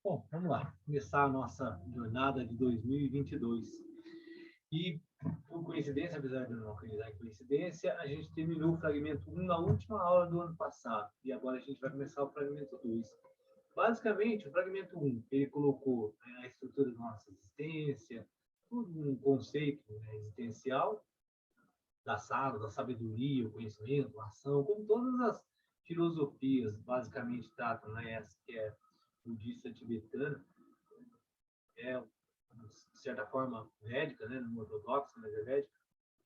Bom, vamos lá. Começar a nossa jornada de 2022. E, por coincidência, apesar de eu não acreditar em coincidência, a gente terminou o fragmento 1 na última aula do ano passado. E agora a gente vai começar o fragmento 2. Basicamente, o fragmento 1, ele colocou a estrutura da nossa existência, um conceito, né, existencial, da sábia, da sabedoria, o conhecimento, a ação, como todas as filosofias basicamente tratam, né? Essa que é budista tibetana, é, de certa forma, védica, né? Não ortodoxa, mas é védica,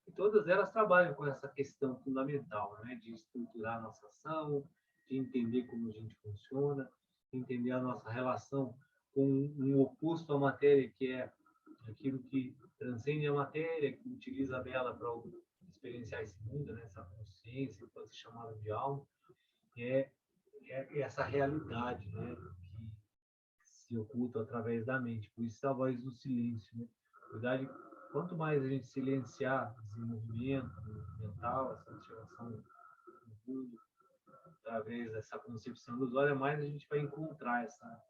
e todas elas trabalham com essa questão fundamental, né? De estruturar a nossa ação, de entender como a gente funciona, de entender a nossa relação com um oposto à matéria, que é aquilo que transcende a matéria, que utiliza dela para experienciar esse mundo, né? Essa consciência, pode ser chamada de alma, é, é essa realidade, né? Que se oculta através da mente. Por isso a voz do silêncio, né? Na verdade, quanto mais a gente silenciar esse movimento mental, essa observação do mundo, através dessa concepção ilusória, mais a gente vai encontrar essa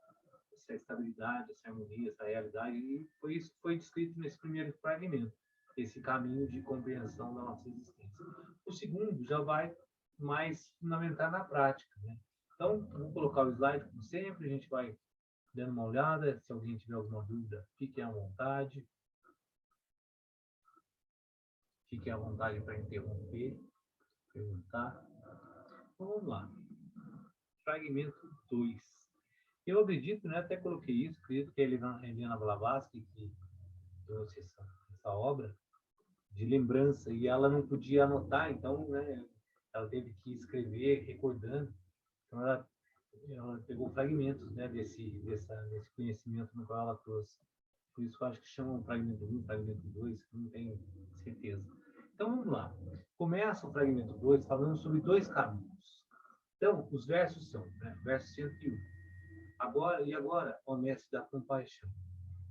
estabilidade, essa harmonia, essa realidade. E foi isso que foi descrito nesse primeiro fragmento, esse caminho de compreensão da nossa existência. O segundo já vai mais fundamentar na prática, né? Então, vou colocar o slide, como sempre, a gente vai dando uma olhada. Se alguém tiver alguma dúvida, fiquem à vontade. Fiquem à vontade para interromper, perguntar. Então, vamos lá. Fragmento 2. Eu acredito, né, até coloquei isso, acredito que é a Helena Blavatsky que trouxe essa obra de lembrança, e ela não podia anotar, então, né, ela teve que escrever recordando. Então, ela pegou fragmentos, né, desse conhecimento no qual ela trouxe. Por isso que eu acho que chamam fragmento 1, fragmento 2, não tenho certeza. Então, vamos lá. Começa o fragmento 2 falando sobre dois caminhos. Então, os versos são, né, verso 101. Agora, ó mestre da compaixão.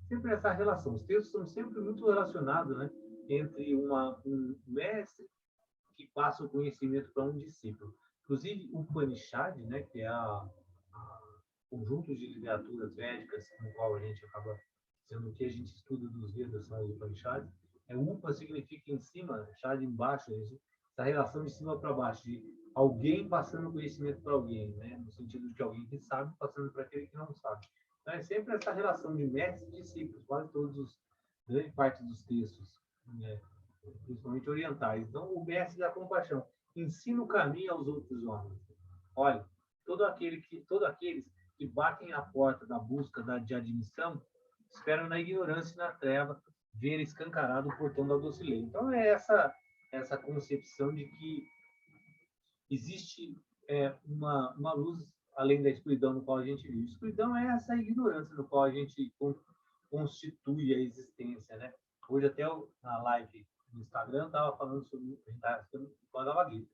Sempre essa relação. Os textos são sempre muito relacionados, né, entre um mestre que passa o conhecimento para um discípulo. Inclusive, o Upanishad, né, que é conjunto de literaturas védicas, no qual a gente acaba sendo que a gente estuda dos Vedas, são os Upanishads. Upa significa em cima, Shad embaixo, essa relação de cima para baixo, de alguém passando conhecimento para alguém, né? No sentido de que alguém que sabe passando para aquele que não sabe. Então, é sempre essa relação de mestre e discípulos, quase grande parte dos textos, né? Principalmente orientais. Então, o mestre da compaixão ensina o caminho aos outros homens. Olha, todos aqueles que batem a porta da busca de admissão esperam na ignorância e na treva ver escancarado o portão da doce lei. Então, é essa concepção de que existe uma luz além da escuridão no qual a gente vive. Escuridão é essa ignorância no qual a gente constitui a existência, né? Hoje até na live no Instagram estava falando sobre a gente estava estudando Bhagavad Gita.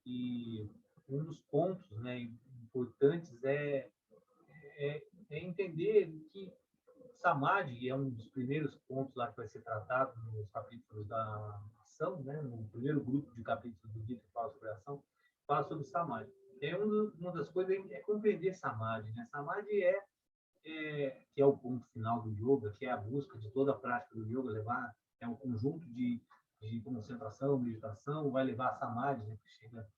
E um dos pontos, né, importantes é entender que Samadhi é um dos primeiros pontos lá que vai ser tratado nos capítulos da ação, né, no primeiro grupo de capítulos do Gita que fala sobre a ação, fala sobre Samadhi. Uma das coisas é compreender Samadhi. Né? Samadhi que é o ponto final do yoga, que é a busca de toda a prática do yoga, é um conjunto de concentração, meditação, vai levar a Samadhi, né, que chega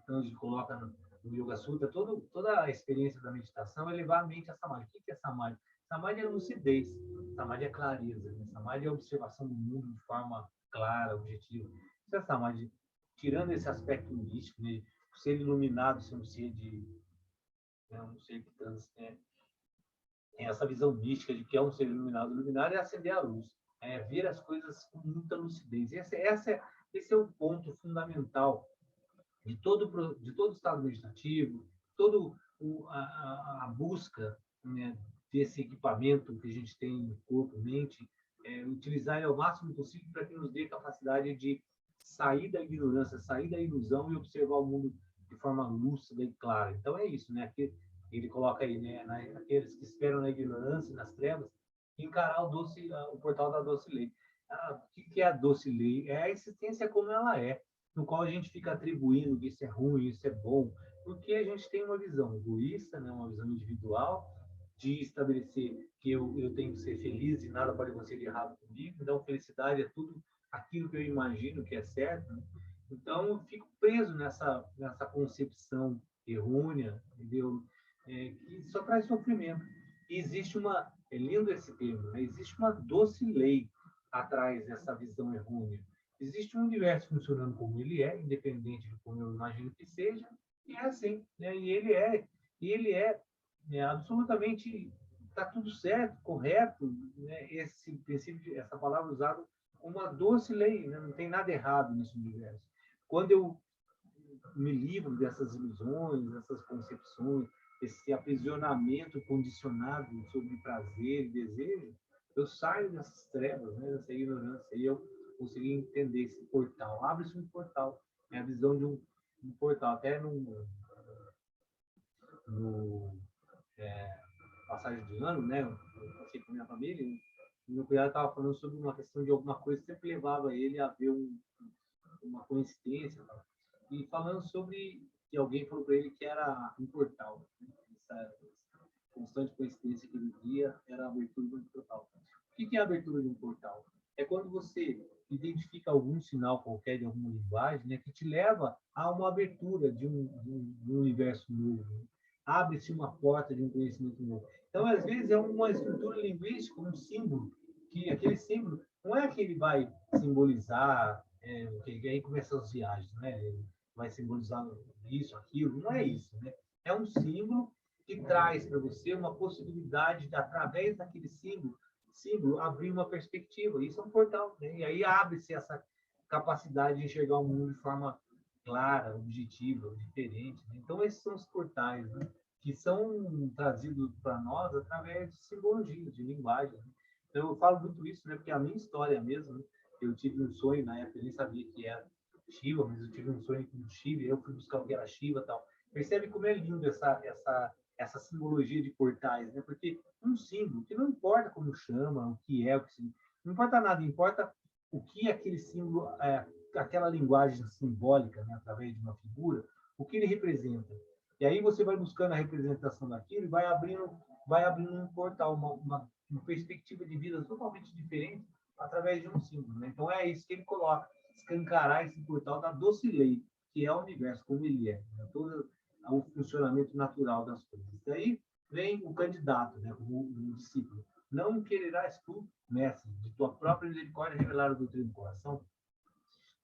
então a gente coloca no Yoga Sutra, toda a experiência da meditação é levar a mente a Samadhi. O que é Samadhi? Samadhi é lucidez, Samadhi é clareza, né? Samadhi é observação do mundo de forma clara, objetiva. Isso é Samadhi, tirando esse aspecto místico, né? O ser iluminado ser um ser né, um ser que tem essa visão mística de que é um ser iluminado. Iluminar é acender a luz, é ver as coisas com muita lucidez. Esse é o ponto fundamental de todo estado meditativo, toda a busca, né, desse equipamento que a gente tem no corpo, mente, utilizar ele ao máximo possível para que nos dê capacidade de sair da ignorância, sair da ilusão e observar o mundo de forma lúcida e clara. Então é isso, né? Ele coloca aí, né, aqueles que esperam na ignorância, nas trevas, encarar o portal da doce lei. O que é a doce lei? É a existência como ela é, no qual a gente fica atribuindo que isso é ruim, isso é bom, porque a gente tem uma visão egoísta, né, uma visão individual, de estabelecer que eu tenho que ser feliz e nada pode acontecer de errado comigo. Então, felicidade é tudo aquilo que eu imagino que é certo, né? Então, eu fico preso nessa concepção errônea, entendeu? Que só traz sofrimento. E existe uma, é lindo esse termo, né? Existe uma doce lei atrás dessa visão errônea. Existe um universo funcionando como ele é, independente de como eu imagino que seja, e é assim, né? E ele é absolutamente, está tudo certo, correto, né? Esse princípio, essa palavra usada como uma doce lei, né? Não tem nada errado nesse universo. Quando eu me livro dessas ilusões, dessas concepções, esse aprisionamento condicionado sobre prazer e desejo, eu saio dessas trevas, né, dessa ignorância, e eu consegui entender esse portal. Abre-se um portal, é a visão de um portal. Até no passagem de ano, né, eu passei com a minha família, e meu cunhado estava falando sobre uma questão de alguma coisa que sempre levava ele a ver uma coincidência, tá? E falando sobre que alguém falou para ele que era um portal, né? Essa constante coincidência que ele via era a abertura de um portal. O que é a abertura de um portal? É quando você identifica algum sinal qualquer de alguma linguagem, né, que te leva a uma abertura de um universo novo, né? Abre-se uma porta de um conhecimento novo. Então, às vezes, é uma estrutura linguística, um símbolo, que aquele símbolo não é que ele vai simbolizar, que aí começam as viagens, né? Ele vai simbolizar isso, aquilo, não é isso, né? É um símbolo que traz para você uma possibilidade de, através daquele símbolo, abrir uma perspectiva. Isso é um portal, né? E aí abre-se essa capacidade de enxergar o mundo de forma clara, objetiva, diferente, né? Então, esses são os portais, né? Que são trazidos para nós através de simbologias, de linguagem, né? Então, eu falo muito isso, né? Porque a minha história mesmo, né? Eu tive um sonho, na época eu nem sabia que era Shiva, mas eu tive um sonho com Shiva, eu fui buscar o que era Shiva e tal. Percebe como é lindo essa simbologia de portais, né? Porque um símbolo, que não importa como chama, o que é, não importa nada, importa o que aquele símbolo, aquela linguagem simbólica, né? Através de uma figura, o que ele representa. E aí você vai buscando a representação daquilo e vai abrindo um portal, uma perspectiva de vida totalmente diferente através de um símbolo, né? Então é isso que ele coloca, escancarar esse portal da doce lei, que é o universo como ele é, né? Todo o funcionamento natural das coisas. Daí vem o candidato, né? O discípulo. Não quererás tu, mestre, de tua própria misericórdia revelar a doutrina do coração?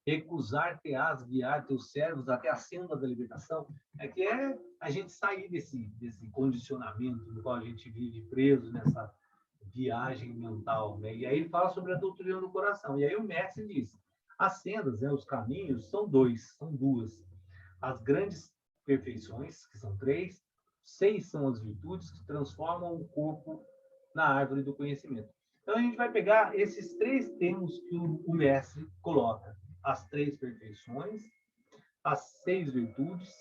Recusar-te-ás guiar teus servos até a senda da libertação? É que é a gente sair desse condicionamento no qual a gente vive preso nessa viagem mental, né? E aí ele fala sobre a doutrina do coração. E aí o mestre diz: as sendas, né, os caminhos, são duas. As grandes perfeições, que são três, 6 são as virtudes que transformam o corpo na árvore do conhecimento. Então a gente vai pegar esses 3 termos que o mestre coloca: as 3 perfeições, as 6 virtudes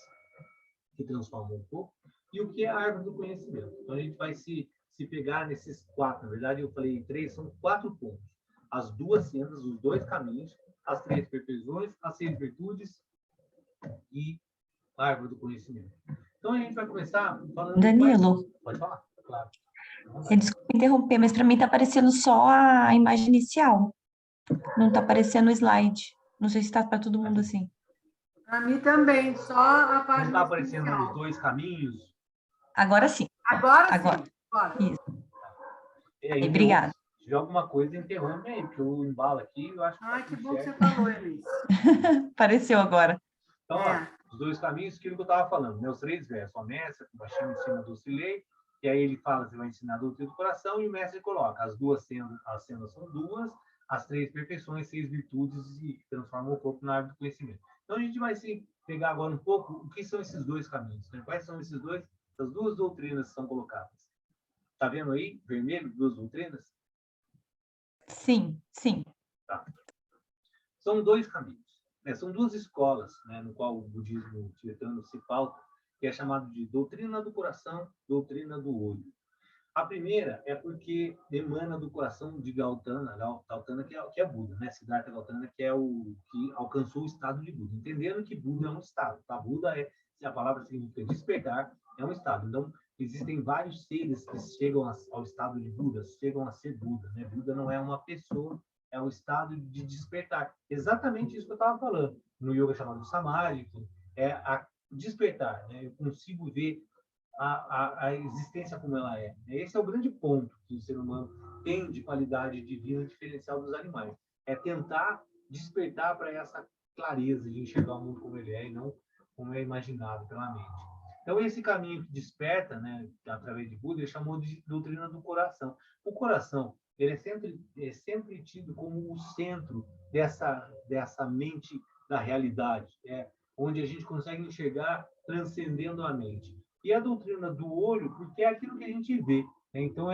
que transformam o corpo, e o que é a árvore do conhecimento. Então a gente vai se pegar nesses 4. Na verdade, eu falei 3, são 4 pontos: as 2 sendas, os 2 caminhos, as 3 perfeições, as 6 virtudes e a árvore do conhecimento. Então a gente vai começar falando. Danilo, Pode falar, claro. desculpa interromper, mas para mim está aparecendo só a imagem inicial. Não está aparecendo o slide. Não sei se está para todo mundo assim. Para mim também, só a Não página está aparecendo inicial. os 2 caminhos? Agora sim. Agora Agora. sim. Agora. Isso. Aí, Obrigada. Se tiver alguma coisa, interrompe aí, porque eu embalo aqui, eu acho que Ai, tá que tudo bom que certo. você falou, Elis. Apareceu agora. Então, ó, os 2 caminhos, aquilo que eu estava falando, né? Os 3 versos. O mestre, baixinho em cima do auxiliei, e aí ele fala que vai ensinar a doutrina do coração, e o mestre coloca as 2 sendas, as sendas são 2, as 3 perfeições, 6 virtudes, e transforma o corpo na árvore do conhecimento. Então, a gente vai se pegar agora um pouco o que são esses 2 caminhos, né? Quais são essas 2 doutrinas que são colocadas. Está vendo aí, vermelho, 2 doutrinas? Sim, sim. Tá. São 2 caminhos, né? São 2 escolas, né, no qual o budismo tibetano se pauta, que é chamado de doutrina do coração, doutrina do olho. A primeira é porque emana do coração de Gautama, que é Buda, né? Siddhartha Gautama, que é o que alcançou o estado de Buda, entendendo que Buda é um estado, tá? Buda se a palavra significa despertar, é um estado. Então, existem vários seres que chegam ao estado de Buda, chegam a ser Buda, né? Buda não é uma pessoa, é o estado de despertar. Exatamente isso que eu estava falando. No yoga chamado Samadhi, é a despertar, né? Eu consigo ver a existência como ela é. Esse é o grande ponto que o ser humano tem de qualidade divina diferencial dos animais. É tentar despertar para essa clareza de enxergar o mundo como ele é e não como é imaginado pela mente. Então, esse caminho que desperta, né, através de Buda, ele chamou de doutrina do coração. O coração, ele é sempre tido como o centro dessa mente da realidade, onde a gente consegue enxergar transcendendo a mente. E a doutrina do olho, porque é aquilo que a gente vê, né? Então,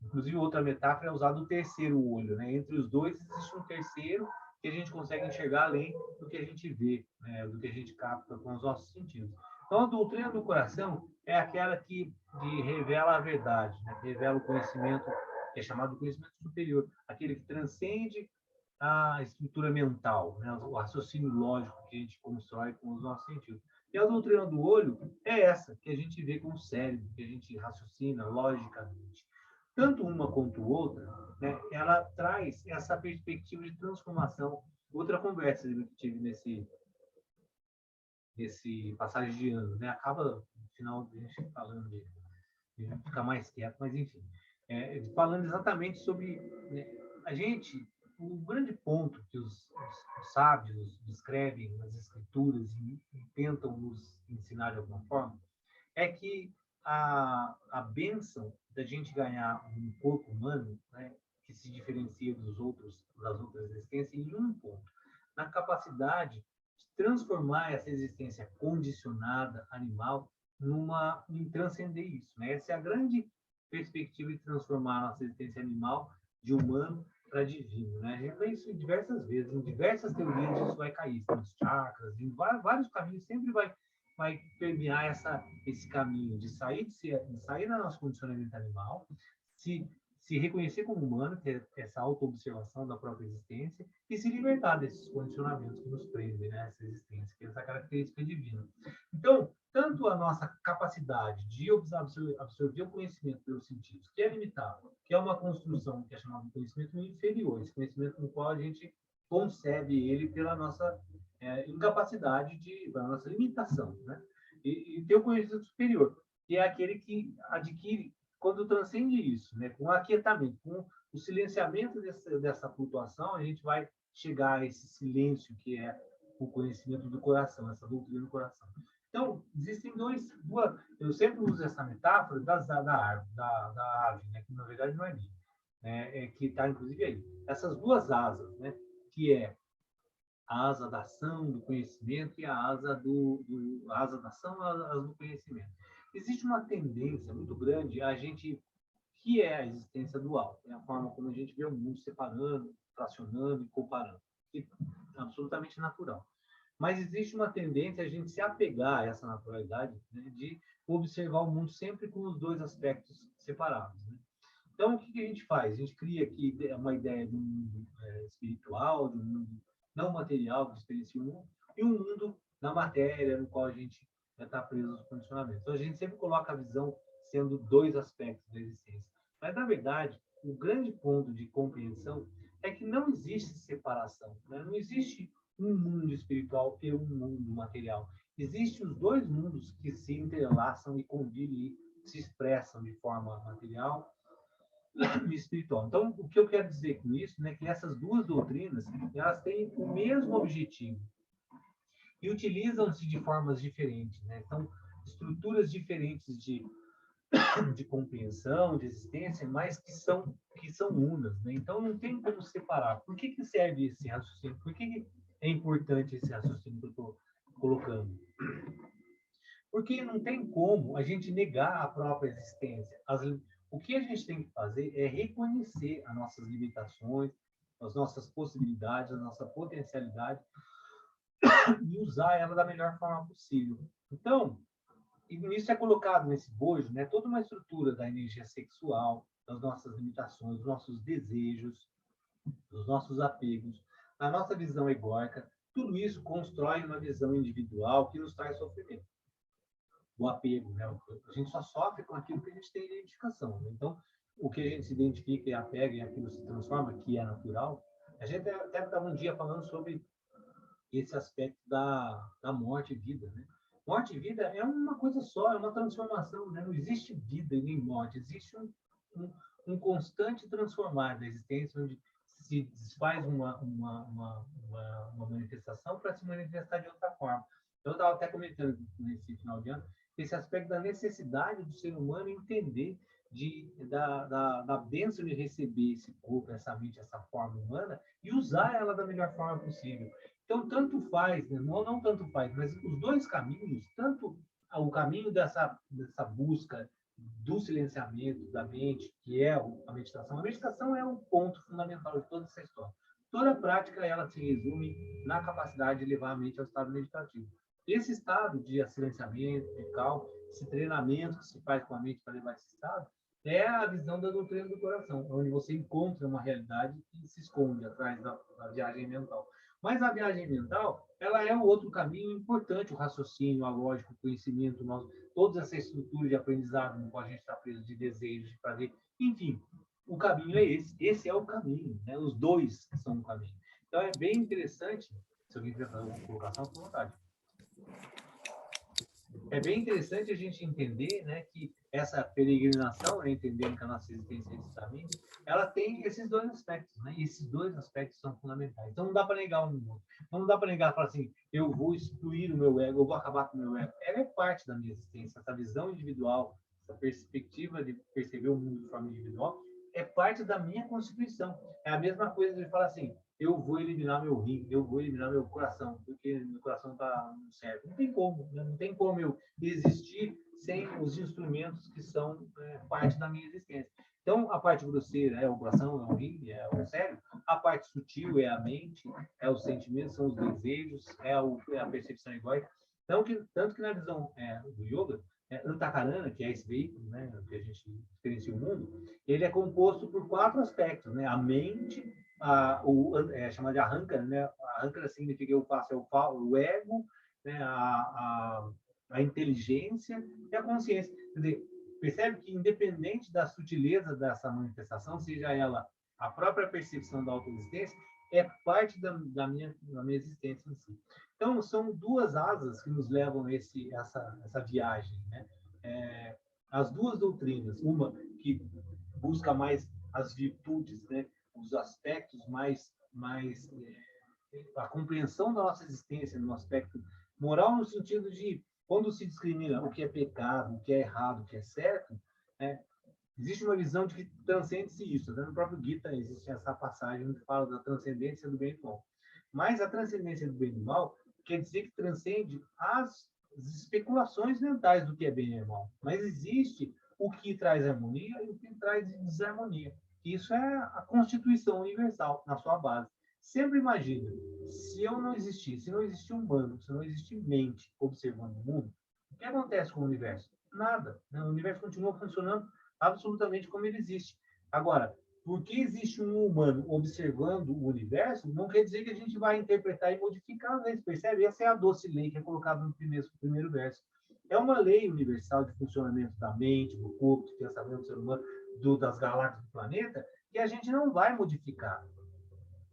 inclusive, outra metáfora é usar o terceiro olho, né? Entre os dois existe um terceiro que a gente consegue enxergar além do que a gente vê, né? Do que a gente capta com os nossos sentidos. Então, a doutrina do coração é aquela que revela a verdade, né? Revela o conhecimento, que é chamado de conhecimento superior, aquele que transcende a estrutura mental, né? O raciocínio lógico que a gente constrói com os nossos sentidos. E a doutrina do olho é essa, que a gente vê com o cérebro, que a gente raciocina logicamente. Tanto uma quanto outra, né, ela traz essa perspectiva de transformação. Outra conversa que eu tive nesse passagem de ano, né? Acaba, no final, a gente falando de ficar mais quieto, mas enfim. Falando exatamente sobre, né, a gente, o grande ponto que os sábios descrevem nas escrituras e tentam nos ensinar de alguma forma, é que a bênção da gente ganhar um corpo humano, né, que se diferencia das outras existências em um ponto, na capacidade de transformar essa existência condicionada, animal, em transcender isso, né? Essa é a grande perspectiva de transformar a nossa existência animal de humano para divino, né? A gente vê isso diversas vezes, em diversas teorias isso vai cair, nos chakras, em vários caminhos sempre vai permear esse caminho de sair do nosso condicionamento animal, se reconhecer como humano, ter essa autoobservação da própria existência e se libertar desses condicionamentos que nos prendem, né, essa existência, que é essa característica divina. Então, tanto a nossa capacidade de absorver o conhecimento pelos sentidos, que é limitado, que é uma construção que é chamada de conhecimento inferior, esse conhecimento no qual a gente concebe ele pela nossa incapacidade, pela nossa limitação, né? E ter o conhecimento superior, que é aquele que adquire quando transcende isso, né? Com o aquietamento, com o silenciamento dessa flutuação, a gente vai chegar a esse silêncio que é o conhecimento do coração, essa doutrina do coração. Então, existem duas. Eu sempre uso essa metáfora da ave, né? Que na verdade não é minha, né? Que está inclusive aí. Essas duas asas, né? Que é a asa da ação, do conhecimento, e a asa a asa da ação, a asa do conhecimento. Existe uma tendência muito grande a gente, que é a existência dual, é a forma como a gente vê o mundo separando, fracionando e comparando, que é absolutamente natural. Mas existe uma tendência a gente se apegar a essa naturalidade, né, de observar o mundo sempre com os dois aspectos separados, né? Então, o que a gente faz? A gente cria aqui uma ideia de um mundo espiritual, de um mundo não material, que experiencia o mundo, e um mundo na matéria, no qual a gente está preso aos condicionamentos. Então, a gente sempre coloca a visão sendo dois aspectos da existência. Mas, na verdade, o grande ponto de compreensão é que não existe separação, né? Não existe um mundo espiritual e um mundo material. Existem os dois mundos que se entrelaçam e convivem e se expressam de forma material e espiritual. Então, o que eu quero dizer com isso, né, que essas duas doutrinas, elas têm o mesmo objetivo e utilizam-se de formas diferentes, né? Então, estruturas diferentes de compreensão, de existência, mas que são unas, né? Então, não tem como separar. Por que serve esse raciocínio? Por que é importante esse raciocínio que eu estou colocando? Porque não tem como a gente negar a própria existência. O que a gente tem que fazer é reconhecer as nossas limitações, as nossas possibilidades, a nossa potencialidade e usar ela da melhor forma possível. Então, isso é colocado nesse bojo, né, toda uma estrutura da energia sexual, das nossas limitações, dos nossos desejos, dos nossos apegos, da nossa visão egóica. Tudo isso constrói uma visão individual que nos traz sofrimento. o apego, né? A gente só sofre com aquilo que a gente tem identificação, né? Então, o que a gente se identifica e apega e aquilo se transforma, que é natural. A gente até estava um dia falando sobre esse aspecto da morte e vida, né? Morte e vida é uma coisa só, é uma transformação, né? Não existe vida e nem morte, existe um, um constante transformar da existência, onde se desfaz uma manifestação para se manifestar de outra forma. Eu estava até comentando nesse final de ano esse aspecto da necessidade do ser humano entender da bênção de receber esse corpo, essa mente, essa forma humana e usar ela da melhor forma possível. Então, tanto faz, né? Não tanto faz, mas os dois caminhos, tanto o caminho dessa busca do silenciamento da mente, que é a meditação é um ponto fundamental de toda essa história. Toda prática, ela se resume na capacidade de levar a mente ao estado meditativo. Esse estado de silenciamento, de calma, esse treinamento que se faz com a mente para levar esse estado, é a visão da doutrina do coração, onde você encontra uma realidade que se esconde atrás da viagem mental. Mas a viagem mental, ela é um outro caminho importante, o raciocínio, a lógica, o conhecimento, toda essa estrutura de aprendizado no qual a gente está preso de desejos, de prazer, enfim, o caminho é esse. Esse é o caminho, né? Os dois são o caminho. Então é bem interessante, se alguém quiser fazer uma colocação, por vontade. É bem interessante a gente entender, né, que essa peregrinação, né, entendendo que a nossa existência é esse caminho, ela tem esses dois aspectos, né? E esses dois aspectos são fundamentais. Então não dá para negar um no outro. Não dá para negar e falar assim, eu vou excluir o meu ego, eu vou acabar com o meu ego. Ela é parte da minha existência, essa visão individual, essa perspectiva de perceber o mundo de forma individual, é parte da minha constituição. É a mesma coisa de falar assim, eu vou eliminar meu rim, eu vou eliminar meu coração, porque meu coração está no certo. Não tem como, né? Não tem como eu existir sem os instrumentos que são parte da minha existência. Então, a parte grosseira é o coração, é o rim, é o cérebro. A parte sutil é a mente, é os sentimentos, são os desejos, é a percepção egóica. Então, tanto que na visão do yoga, Antakarana, que é esse veículo, né, que a gente experiencia o mundo, ele é composto por 4 aspectos, né? A mente, chamado de Ahankara, né? Ahankara significa eu faço, o ego, né? A inteligência e a consciência. Quer dizer, percebe que independente da sutileza dessa manifestação, seja ela a própria percepção da autoexistência, é parte da minha existência em si. Então, são 2 asas que nos levam a essa viagem, né? As 2 doutrinas, uma que busca mais as virtudes, né? Os aspectos mais a compreensão da nossa existência no aspecto moral, no sentido de quando se discrimina o que é pecado, o que é errado, o que é certo, né? Existe uma visão de que transcende-se isso. Né? No próprio Gita existe essa passagem que fala da transcendência do bem e do mal. Mas a transcendência do bem e do mal quer dizer que transcende as especulações mentais do que é bem e mal. Mas existe o que traz harmonia e o que traz desarmonia. Isso é a Constituição Universal, na sua base. Sempre imagina, se eu não existir, se não existir humano, se não existir mente observando o mundo, o que acontece com o universo? Nada. Né? O universo continua funcionando absolutamente como ele existe. Agora, porque existe um humano observando o universo, não quer dizer que a gente vai interpretar e modificar as leis, percebe? Essa é a doce lei que é colocada no primeiro verso. É uma lei universal de funcionamento da mente, do corpo, do pensamento do ser humano, das galáxias do planeta, que a gente não vai modificar.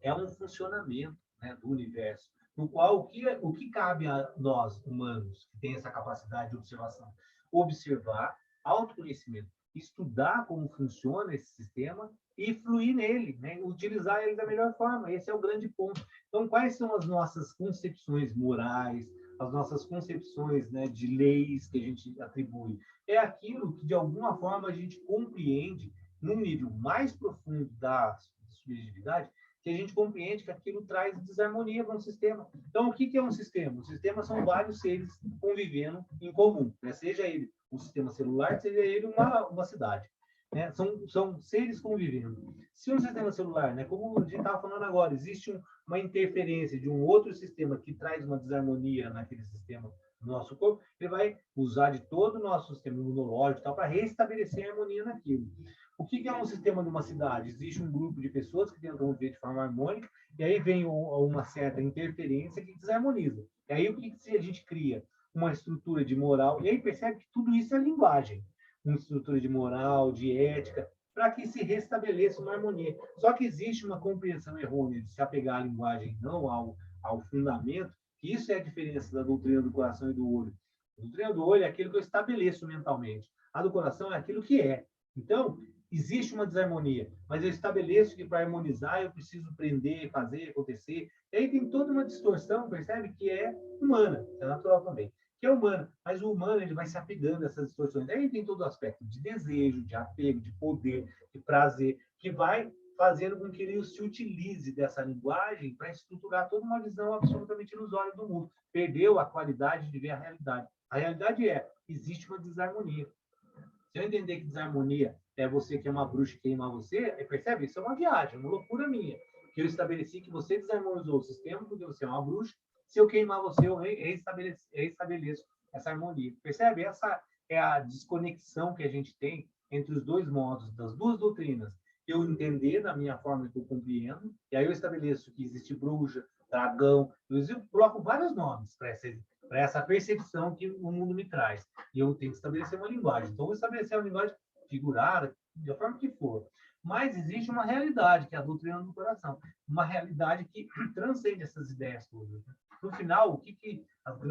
É um funcionamento, né, do universo, no qual o que cabe a nós, humanos, que tem essa capacidade de observação? Observar, autoconhecimento, estudar como funciona esse sistema e fluir nele, né? Utilizar ele da melhor forma. Esse é o grande ponto. Então, quais são as nossas concepções morais, as nossas concepções, né, de leis que a gente atribui? É aquilo que, de alguma forma, a gente compreende num nível mais profundo da subjetividade, que a gente compreende que aquilo traz desarmonia para um sistema. Então, o que é um sistema? Um sistema são vários seres convivendo em comum, né? Seja ele um sistema celular, seja ele uma cidade. Né? São seres convivendo. Se um sistema celular, né, como a gente estava falando agora, existe uma interferência de um outro sistema que traz uma desarmonia naquele sistema do nosso corpo, ele vai usar de todo o nosso sistema imunológico para restabelecer a harmonia naquilo. O que é um sistema de uma cidade? Existe um grupo de pessoas que tentam viver de forma harmônica, e aí vem uma certa interferência que desarmoniza. E aí o que a gente cria? uma estrutura de moral. E aí percebe que tudo isso é linguagem. Uma estrutura de moral, de ética, para que se restabeleça uma harmonia. Só que existe uma compreensão errônea de se apegar à linguagem, não ao fundamento, que isso é a diferença da doutrina do coração e do olho. A doutrina do olho é aquilo que eu estabeleço mentalmente. A do coração é aquilo que é. Então, existe uma desarmonia, mas eu estabeleço que para harmonizar eu preciso prender, fazer acontecer. E aí tem toda uma distorção, percebe? Que é humana, é natural também. Que é humana, mas o humano ele vai se apegando a essas distorções. Aí tem todo o aspecto de desejo, de apego, de poder, de prazer, que vai fazendo com que ele se utilize dessa linguagem para estruturar toda uma visão absolutamente ilusória do mundo. Perdeu a qualidade de ver a realidade. A realidade existe uma desarmonia. Se eu entender que desarmonia é você que é uma bruxa que queima você, percebe? Isso é uma viagem, uma loucura minha. Que eu estabeleci que você desarmonizou o sistema porque você é uma bruxa. Se eu queimar você, eu restabeleço essa harmonia. Percebe? Essa é a desconexão que a gente tem entre os dois modos, das duas doutrinas. Eu entender da minha forma que eu compreendo, e aí eu estabeleço que existe bruxa, dragão, eu coloco vários nomes para essa percepção que o mundo me traz. E eu tenho que estabelecer uma linguagem. Então, eu vou estabelecer uma linguagem figurada, da forma que for. Mas existe uma realidade, que é a doutrina do coração. Uma realidade que transcende essas ideias todas. No final, o que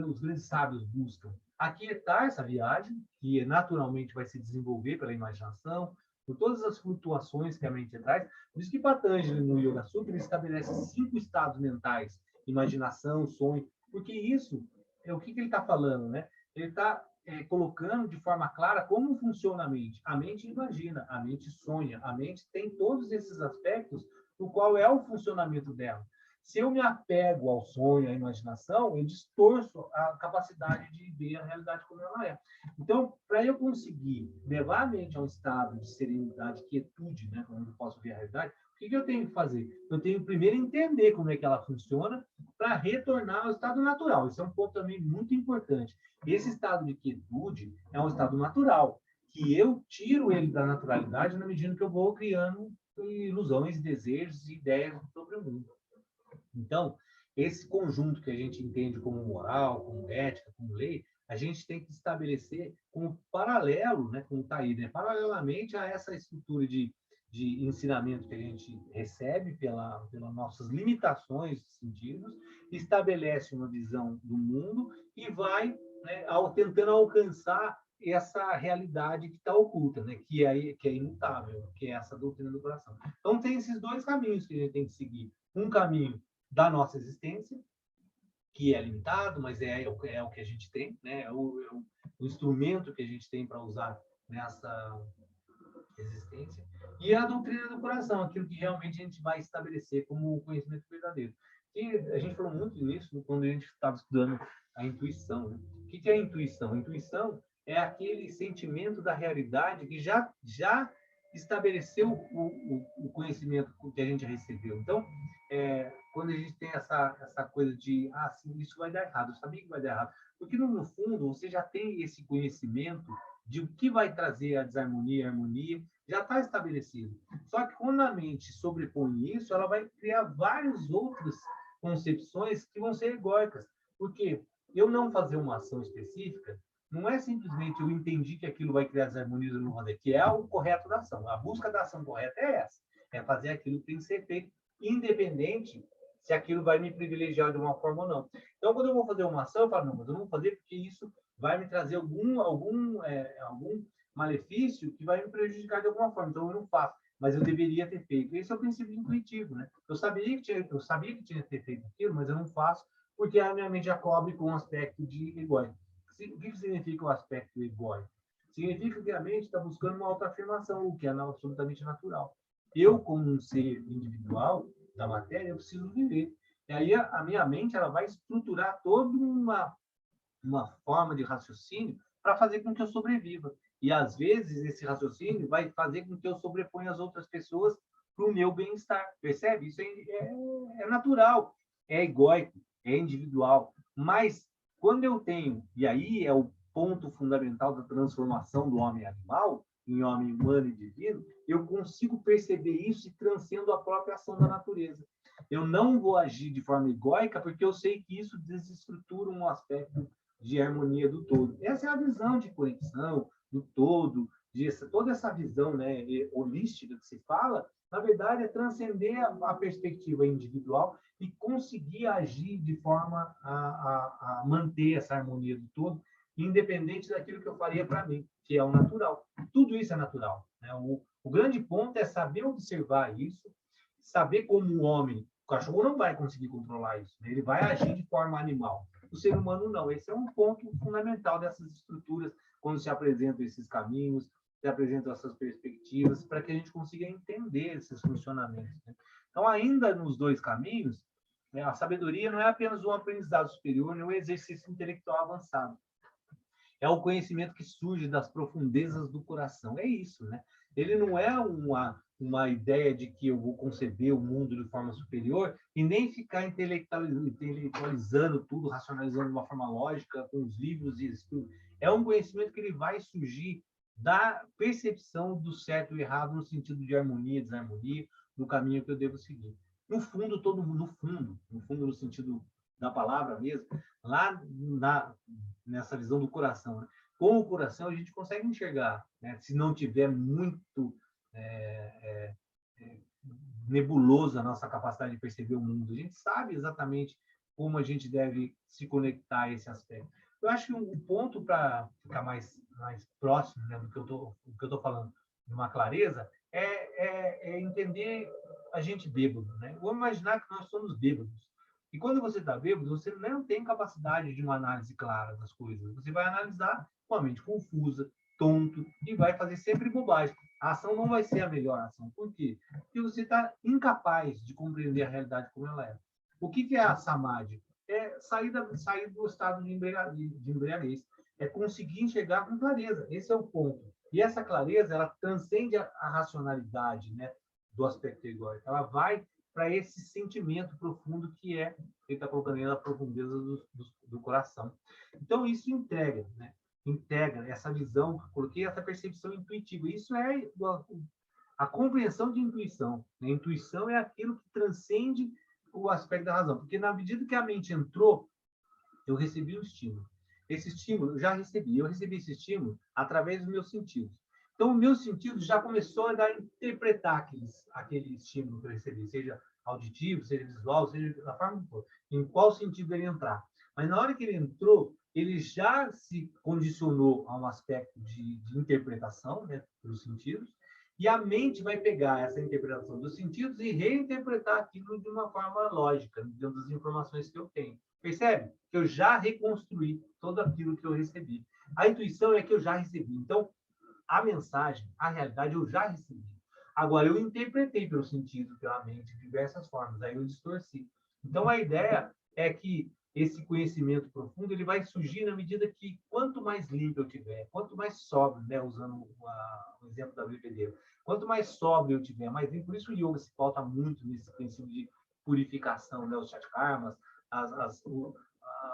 os grandes sábios buscam? Aquietar essa viagem, que naturalmente vai se desenvolver pela imaginação, por todas as flutuações que a mente traz. Por isso que Patanjali, no Yoga Sutra, ele estabelece 5 estados mentais: imaginação, sonho, porque isso é o que ele está falando, né? Ele está colocando de forma clara como funciona a mente. A mente imagina, a mente sonha, a mente tem todos esses aspectos do qual é o funcionamento dela. Se eu me apego ao sonho, à imaginação, eu distorço a capacidade de ver a realidade como ela é. Então, para eu conseguir levar a mente a um estado de serenidade, quietude, né, onde eu posso ver a realidade, o que eu tenho que fazer? Eu tenho primeiro entender como é que ela funciona para retornar ao estado natural. Isso é um ponto também muito importante. Esse estado de quietude é um estado natural, que eu tiro ele da naturalidade na medida que eu vou criando ilusões, desejos e ideias sobre o mundo. Então, esse conjunto que a gente entende como moral, como ética, como lei, a gente tem que estabelecer como paralelo, né, como está aí, né, paralelamente a essa estrutura de ensinamento que a gente recebe pelas nossas limitações de sentidos, estabelece uma visão do mundo e vai, né, tentando alcançar essa realidade que está oculta, né, que é imutável, que é essa doutrina do coração. Então, tem esses dois caminhos que a gente tem que seguir. Um caminho da nossa existência, que é limitado, mas é o que a gente tem, né? É o instrumento que a gente tem para usar nessa existência. E a doutrina do coração, aquilo que realmente a gente vai estabelecer como o conhecimento verdadeiro. E a gente falou muito nisso quando a gente estava estudando a intuição. Né? O que é a intuição? A intuição é aquele sentimento da realidade que já estabeleceu o conhecimento que a gente recebeu. Então, quando a gente tem essa coisa de, sim, isso vai dar errado, eu sabia que vai dar errado. Porque, no fundo, você já tem esse conhecimento de o que vai trazer a desarmonia, a harmonia, já está estabelecido. Só que quando a mente sobrepõe isso, ela vai criar várias outras concepções que vão ser egóicas. Porque eu não fazer uma ação específica não é simplesmente eu entendi que aquilo vai criar desarmonia no rolê, que é o correto da ação. A busca da ação correta é essa. É fazer aquilo que tem que ser feito, independente se aquilo vai me privilegiar de uma forma ou não. Então, quando eu vou fazer uma ação, eu falo, não, mas eu não vou fazer porque isso vai me trazer algum malefício que vai me prejudicar de alguma forma. Então, eu não faço, mas eu deveria ter feito. Esse é o princípio intuitivo, né? Eu sabia que tinha que ter feito aquilo, mas eu não faço porque a minha mente já cobre com um aspecto de egóico. O que significa o aspecto egóico? Significa que a mente está buscando uma autoafirmação, o que é absolutamente natural. Eu, como um ser individual da matéria, eu preciso viver. E aí a minha mente ela vai estruturar toda uma forma de raciocínio para fazer com que eu sobreviva. E, às vezes, esse raciocínio vai fazer com que eu sobreponha as outras pessoas para o meu bem-estar. Percebe? Isso é natural, é egóico, é individual. Mas, quando eu tenho, e aí é o ponto fundamental da transformação do homem animal em homem humano e divino, eu consigo perceber isso e transcendo a própria ação da natureza. Eu não vou agir de forma egóica porque eu sei que isso desestrutura um aspecto de harmonia do todo. Essa é a visão de conexão do todo, toda essa visão, né, holística que se fala, na verdade, é transcender a perspectiva individual e conseguir agir de forma a manter essa harmonia do todo, independente daquilo que eu faria para mim, que é o natural. Tudo isso é natural, né? O grande ponto é saber observar isso, saber como o homem, o cachorro não vai conseguir controlar isso, né? Ele vai agir de forma animal. O ser humano não. Esse é um ponto fundamental dessas estruturas, quando se apresentam esses caminhos, se apresentam essas perspectivas, para que a gente consiga entender esses funcionamentos, né? Então, ainda nos dois caminhos, né, a sabedoria não é apenas um aprendizado superior, nem um exercício intelectual avançado. É o conhecimento que surge das profundezas do coração. É isso, né? Ele não é uma ideia de que eu vou conceber o mundo de forma superior e nem ficar intelectualizando tudo, racionalizando de uma forma lógica, com os livros e isso tudo. É um conhecimento que ele vai surgir da percepção do certo e errado no sentido de harmonia, desarmonia, no caminho que eu devo seguir. No fundo, todo mundo, no fundo, no sentido da palavra mesmo, lá nessa visão do coração, né? Com o coração a gente consegue enxergar, né? Se não tiver muito nebulosa a nossa capacidade de perceber o mundo, a gente sabe exatamente como a gente deve se conectar a esse aspecto. Eu acho que um ponto para ficar mais próximo, né, do que eu estou falando, de uma clareza, é entender a gente bêbado, né? Vamos imaginar que nós somos bêbados. E quando você está bêbado, você não tem capacidade de uma análise clara das coisas. Você vai analisar com a mente confusa, tonto, e vai fazer sempre bobagem. A ação não vai ser a melhor ação. Por quê? Porque você está incapaz de compreender a realidade como ela é. O que é a samadhi? É sair do estado de embriaguez. É conseguir enxergar com clareza. Esse é o ponto. E essa clareza, ela transcende a racionalidade, né, do aspecto egóico. Ela vai para esse sentimento profundo que é, ele está colocando aí na profundeza do coração. Então, isso integra, né? Integra essa visão, coloquei essa percepção intuitiva. Isso é a compreensão de intuição, né? Intuição é aquilo que transcende o aspecto da razão, porque na medida que a mente entrou, eu recebi um estímulo. Esse estímulo eu já recebi. Eu recebi esse estímulo através dos meus sentidos. Então, o meu sentido já começou a interpretar aquele estímulo que eu recebi, seja auditivo, seja visual, seja da forma que for, em qual sentido ele entrar. Mas na hora que ele entrou, ele já se condicionou a um aspecto de interpretação, né, pelos sentidos, e a mente vai pegar essa interpretação dos sentidos e reinterpretar aquilo de uma forma lógica, dentro das informações que eu tenho. Percebe? Que eu já reconstruí tudo aquilo que eu recebi. A intuição é que eu já recebi. Então, a mensagem, a realidade, eu já recebi. Agora, eu interpretei pelo sentido, pela mente, de diversas formas. Aí eu distorci. Então, a ideia é que esse conhecimento profundo ele vai surgir na medida que, quanto mais limpo eu tiver, quanto mais sóbrio, né, usando o exemplo da bebedeira, quanto mais sóbrio eu tiver, mais limpo. Por isso o yoga se pauta muito nesse princípio de purificação, né, os chatkarmas,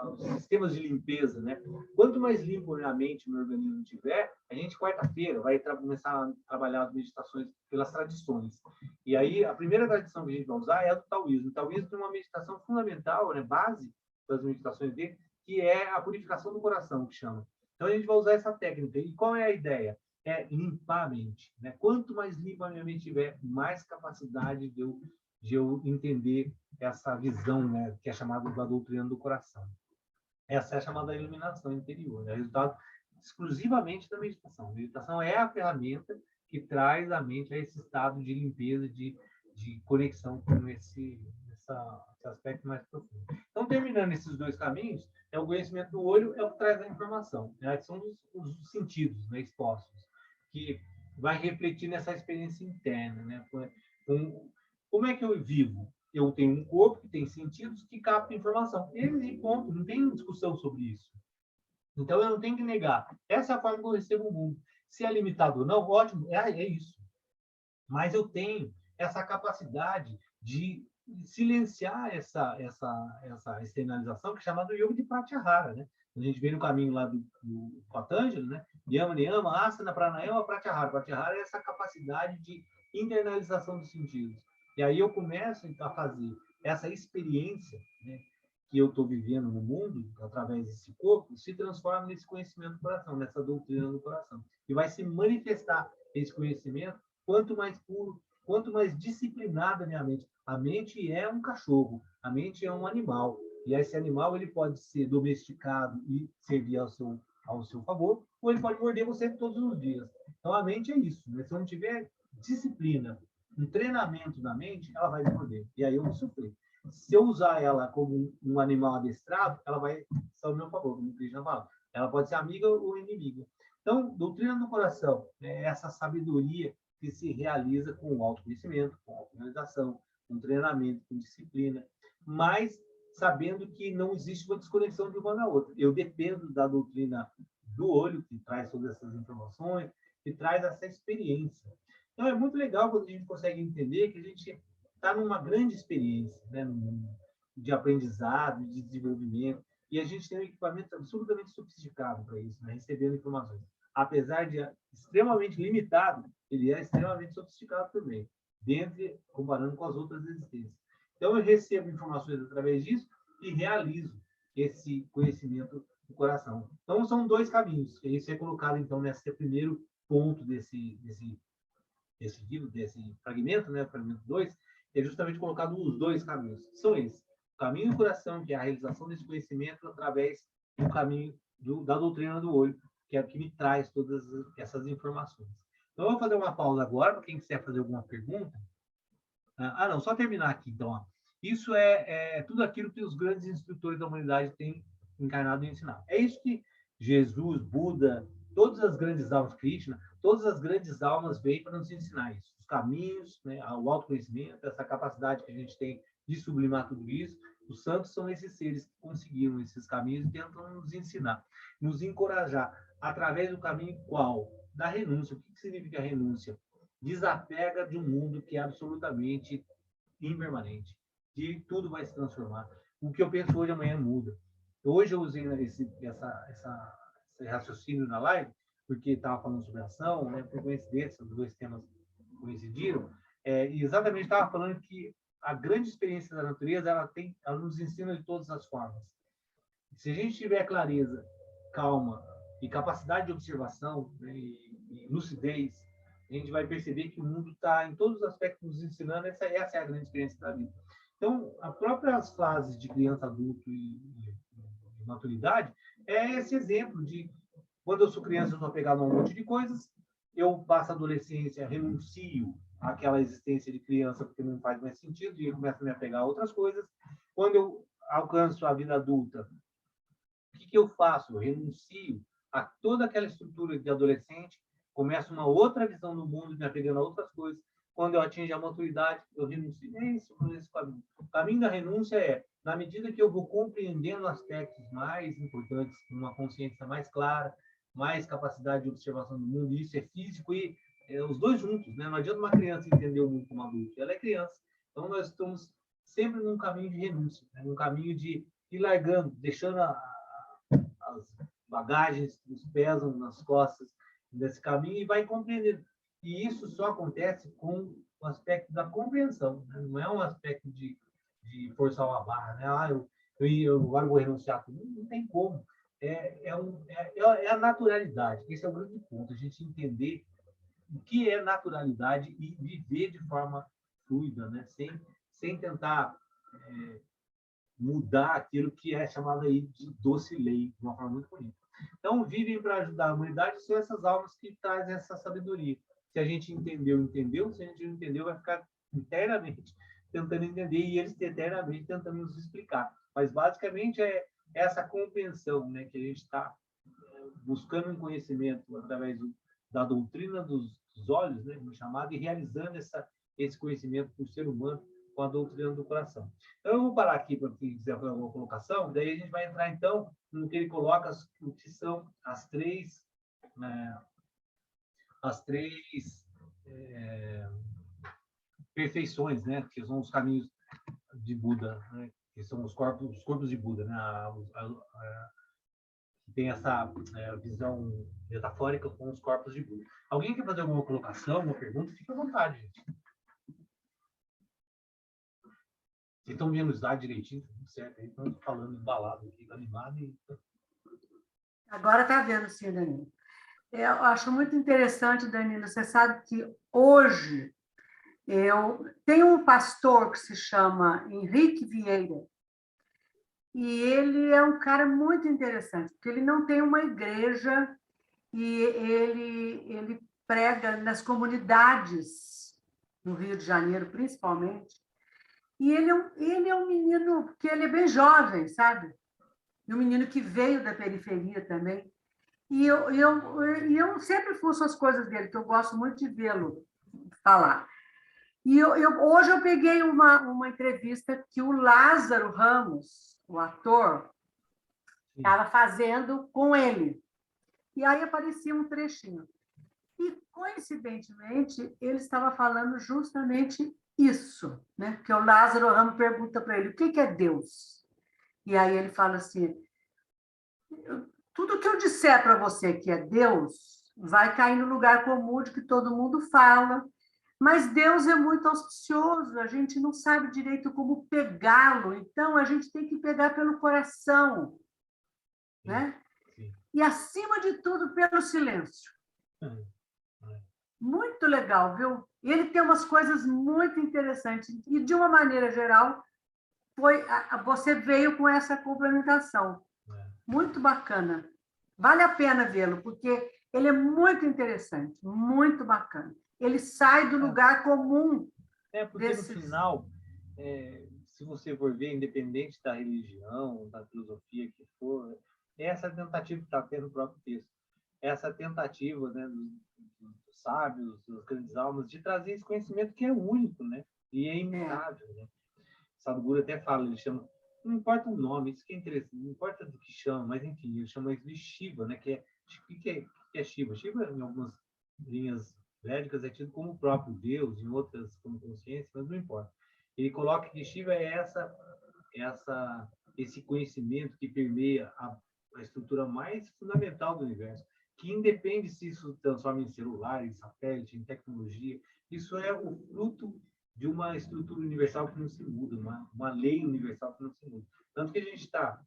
os sistemas de limpeza, né? Quanto mais limpo a mente, o meu organismo tiver, a gente, quarta-feira, vai começar a trabalhar as meditações pelas tradições. E aí, a primeira tradição que a gente vai usar é a do taoísmo. O taoísmo tem uma meditação fundamental, né, base das meditações dele, que é a purificação do coração, que chama. Então, a gente vai usar essa técnica. E qual é a ideia? É limpar a mente, né? Quanto mais limpa a minha mente tiver, mais capacidade de eu entender essa visão, né, que é chamada da doutrina do coração. Essa é a chamada iluminação interior, né? Resultado exclusivamente da meditação. A meditação é a ferramenta que traz a mente a esse estado de limpeza, de conexão com esse aspecto mais profundo. Então, terminando esses dois caminhos, o conhecimento do olho é o que traz a informação, né? São os sentidos, né, expostos, que vai refletir nessa experiência interna, né? Como é que eu vivo? Eu tenho um corpo que tem sentidos que captam informação. E ponto, não tem discussão sobre isso. Então, eu não tenho que negar. Essa é a forma que eu recebo o mundo. Se é limitado ou não, ótimo, é isso. Mas eu tenho essa capacidade de silenciar essa externalização, que é chamada yoga de pratyahara, né? A gente vê no caminho lá do Patanjali, né? Yama, niyama, asana, pranayama, pratyahara. Pratyahara é essa capacidade de internalização dos sentidos. E aí eu começo a fazer essa experiência, né, que eu estou vivendo no mundo, através desse corpo, se transforma nesse conhecimento do coração, nessa doutrina do coração. E vai se manifestar esse conhecimento quanto mais puro, quanto mais disciplinada a minha mente. A mente é um cachorro, a mente é um animal. E esse animal ele pode ser domesticado e servir ao seu favor, ou ele pode morder você todos os dias. Então, a mente é isso. Né? Se eu não tiver disciplina, um treinamento da mente, ela vai me morder. E aí eu vou sofrer. Se eu usar ela como um animal adestrado, ela vai ser ao meu favor, como o Krishna fala. Ela pode ser amiga ou inimiga. Então, doutrina do coração é essa sabedoria que se realiza com o autoconhecimento, com a autorrealização, com treinamento, com disciplina, mas sabendo que não existe uma desconexão de uma da outra. Eu dependo da doutrina do olho, que traz todas essas informações, que traz essa experiência. Então, é muito legal quando a gente consegue entender que a gente está numa grande experiência, né, de aprendizado, de desenvolvimento, e a gente tem um equipamento absolutamente sofisticado para isso, né, recebendo informações. Apesar de extremamente limitado, ele é extremamente sofisticado também, comparando com as outras existências. Então, eu recebo informações através disso e realizo esse conhecimento do coração. Então, são dois caminhos. Isso é colocado, então, nesse primeiro ponto desse livro, desse fragmento, né, fragmento 2, é justamente colocado os dois caminhos. São esses. O caminho do coração, que é a realização desse conhecimento através do caminho da doutrina do olho, que é o que me traz todas essas informações. Então, eu vou fazer uma pausa agora, para quem quiser fazer alguma pergunta. Não, só terminar aqui, então. Ó. Isso é tudo aquilo que os grandes instrutores da humanidade têm encarnado e ensinado. É isso que Jesus, Buda, todas as grandes almas, Krishna, todas as grandes almas veio para nos ensinar isso. Os caminhos, né, o autoconhecimento, essa capacidade que a gente tem de sublimar tudo isso. Os santos são esses seres que conseguiram esses caminhos e tentam nos ensinar, nos encorajar, através do caminho qual? Da renúncia. O que significa renúncia? Desapega de um mundo que é absolutamente impermanente, que tudo vai se transformar. O que eu penso hoje, amanhã muda. Hoje eu usei esse raciocínio na live, porque estava falando sobre ação, né? Por coincidência, os dois temas coincidiram, e exatamente estava falando que a grande experiência da natureza, ela nos ensina de todas as formas. Se a gente tiver clareza, calma e capacidade de observação, né, e lucidez, a gente vai perceber que o mundo está, em todos os aspectos, nos ensinando. Essa é a grande experiência da vida. Então, as próprias fases de criança, adulto e maturidade é esse exemplo de quando eu sou criança, eu estou apegado a um monte de coisas, eu passo a adolescência, renuncio àquela existência de criança porque não faz mais sentido e eu começo a me apegar a outras coisas. Quando eu alcanço a vida adulta, o que eu faço? Eu renuncio a toda aquela estrutura de adolescente, começo uma outra visão do mundo, me apegando a outras coisas. Quando eu atingo a maturidade, eu renuncio. É isso, esse caminho. O caminho da renúncia é, na medida que eu vou compreendendo aspectos mais importantes, uma consciência mais clara, mais capacidade de observação do mundo, e isso é físico e os dois juntos, né? Não adianta uma criança entender o mundo como adulto, ela é criança. Então, nós estamos sempre num caminho de renúncia, né? Num caminho de ir largando, deixando as bagagens que nos pesam nas costas desse caminho e vai compreendendo. E isso só acontece com o aspecto da compreensão, né? Não é um aspecto de forçar uma barra, né? Eu agora vou renunciar a tudo. Não tem como. É a naturalidade. Esse é o grande ponto, a gente entender o que é naturalidade e viver de forma fluida, né? Sem tentar mudar aquilo que é chamado aí de doce lei, de uma forma muito bonita. Então, vivem para ajudar a humanidade são essas almas que trazem essa sabedoria. Se a gente entendeu, entendeu. Se a gente não entendeu, vai ficar inteiramente tentando entender e eles eternamente tentando nos explicar. Mas, basicamente, é essa compreensão, né, que a gente está buscando um conhecimento através da doutrina dos olhos, né, chamado, e realizando esse conhecimento para o ser humano com a doutrina do coração. Então, eu vou parar aqui para quem quiser fazer alguma colocação, daí a gente vai entrar, então, no que ele coloca, o que são as três perfeições, né? Que são os caminhos de Buda, né? Que são os corpos de Buda, né? Tem essa visão metafórica com os corpos de Buda. Alguém quer fazer alguma colocação, alguma pergunta? Fique à vontade, gente. Vocês estão vendo o slide direitinho, tá tudo certo aí, estamos falando embalado aqui, animado e... Agora está vendo, sim, Danilo. Eu acho muito interessante, Danilo, você sabe que hoje eu tenho um pastor que se chama Henrique Vieira, e ele é um cara muito interessante, porque ele não tem uma igreja e ele prega nas comunidades no Rio de Janeiro, principalmente. E ele é um menino que ele é bem jovem, sabe? E um menino que veio da periferia também. E eu sempre fuço as coisas dele, que eu gosto muito de vê-lo falar. E hoje eu peguei uma entrevista que o Lázaro Ramos, o ator, estava fazendo com ele. E aí aparecia um trechinho. E, coincidentemente, ele estava falando justamente isso, né? Porque o Lázaro Ramos pergunta para ele, o que é Deus? E aí ele fala assim, tudo que eu disser para você que é Deus vai cair no lugar comum de que todo mundo fala, mas Deus é muito auspicioso, a gente não sabe direito como pegá-lo, então a gente tem que pegar pelo coração, né? Sim. E, acima de tudo, pelo silêncio. Muito legal, viu? Ele tem umas coisas muito interessantes. E, de uma maneira geral, você veio com essa complementação. Muito bacana. Vale a pena vê-lo, porque ele é muito interessante, muito bacana. Ele sai do lugar comum. Porque no final, se você for ver, independente da religião, da filosofia que for, é essa tentativa que está tendo no próprio texto. Essa tentativa, né, dos sábios, das grandes almas, de trazer esse conhecimento que é único, né? E é imutável, né? Sadhguru até fala, ele chama, não importa o nome, isso que é interessante, não importa do que chama, mas enfim, ele chama isso de Shiva, né? O que é Shiva? Shiva, em algumas linhas védicas, é tido como o próprio Deus, em outras como consciência, mas não importa. Ele coloca que Shiva é esse conhecimento que permeia a estrutura mais fundamental do universo, que independe se isso se transforma em celular, em satélite, em tecnologia, isso é o fruto de uma estrutura universal que não se muda, uma lei universal que não se muda. Tanto que a gente está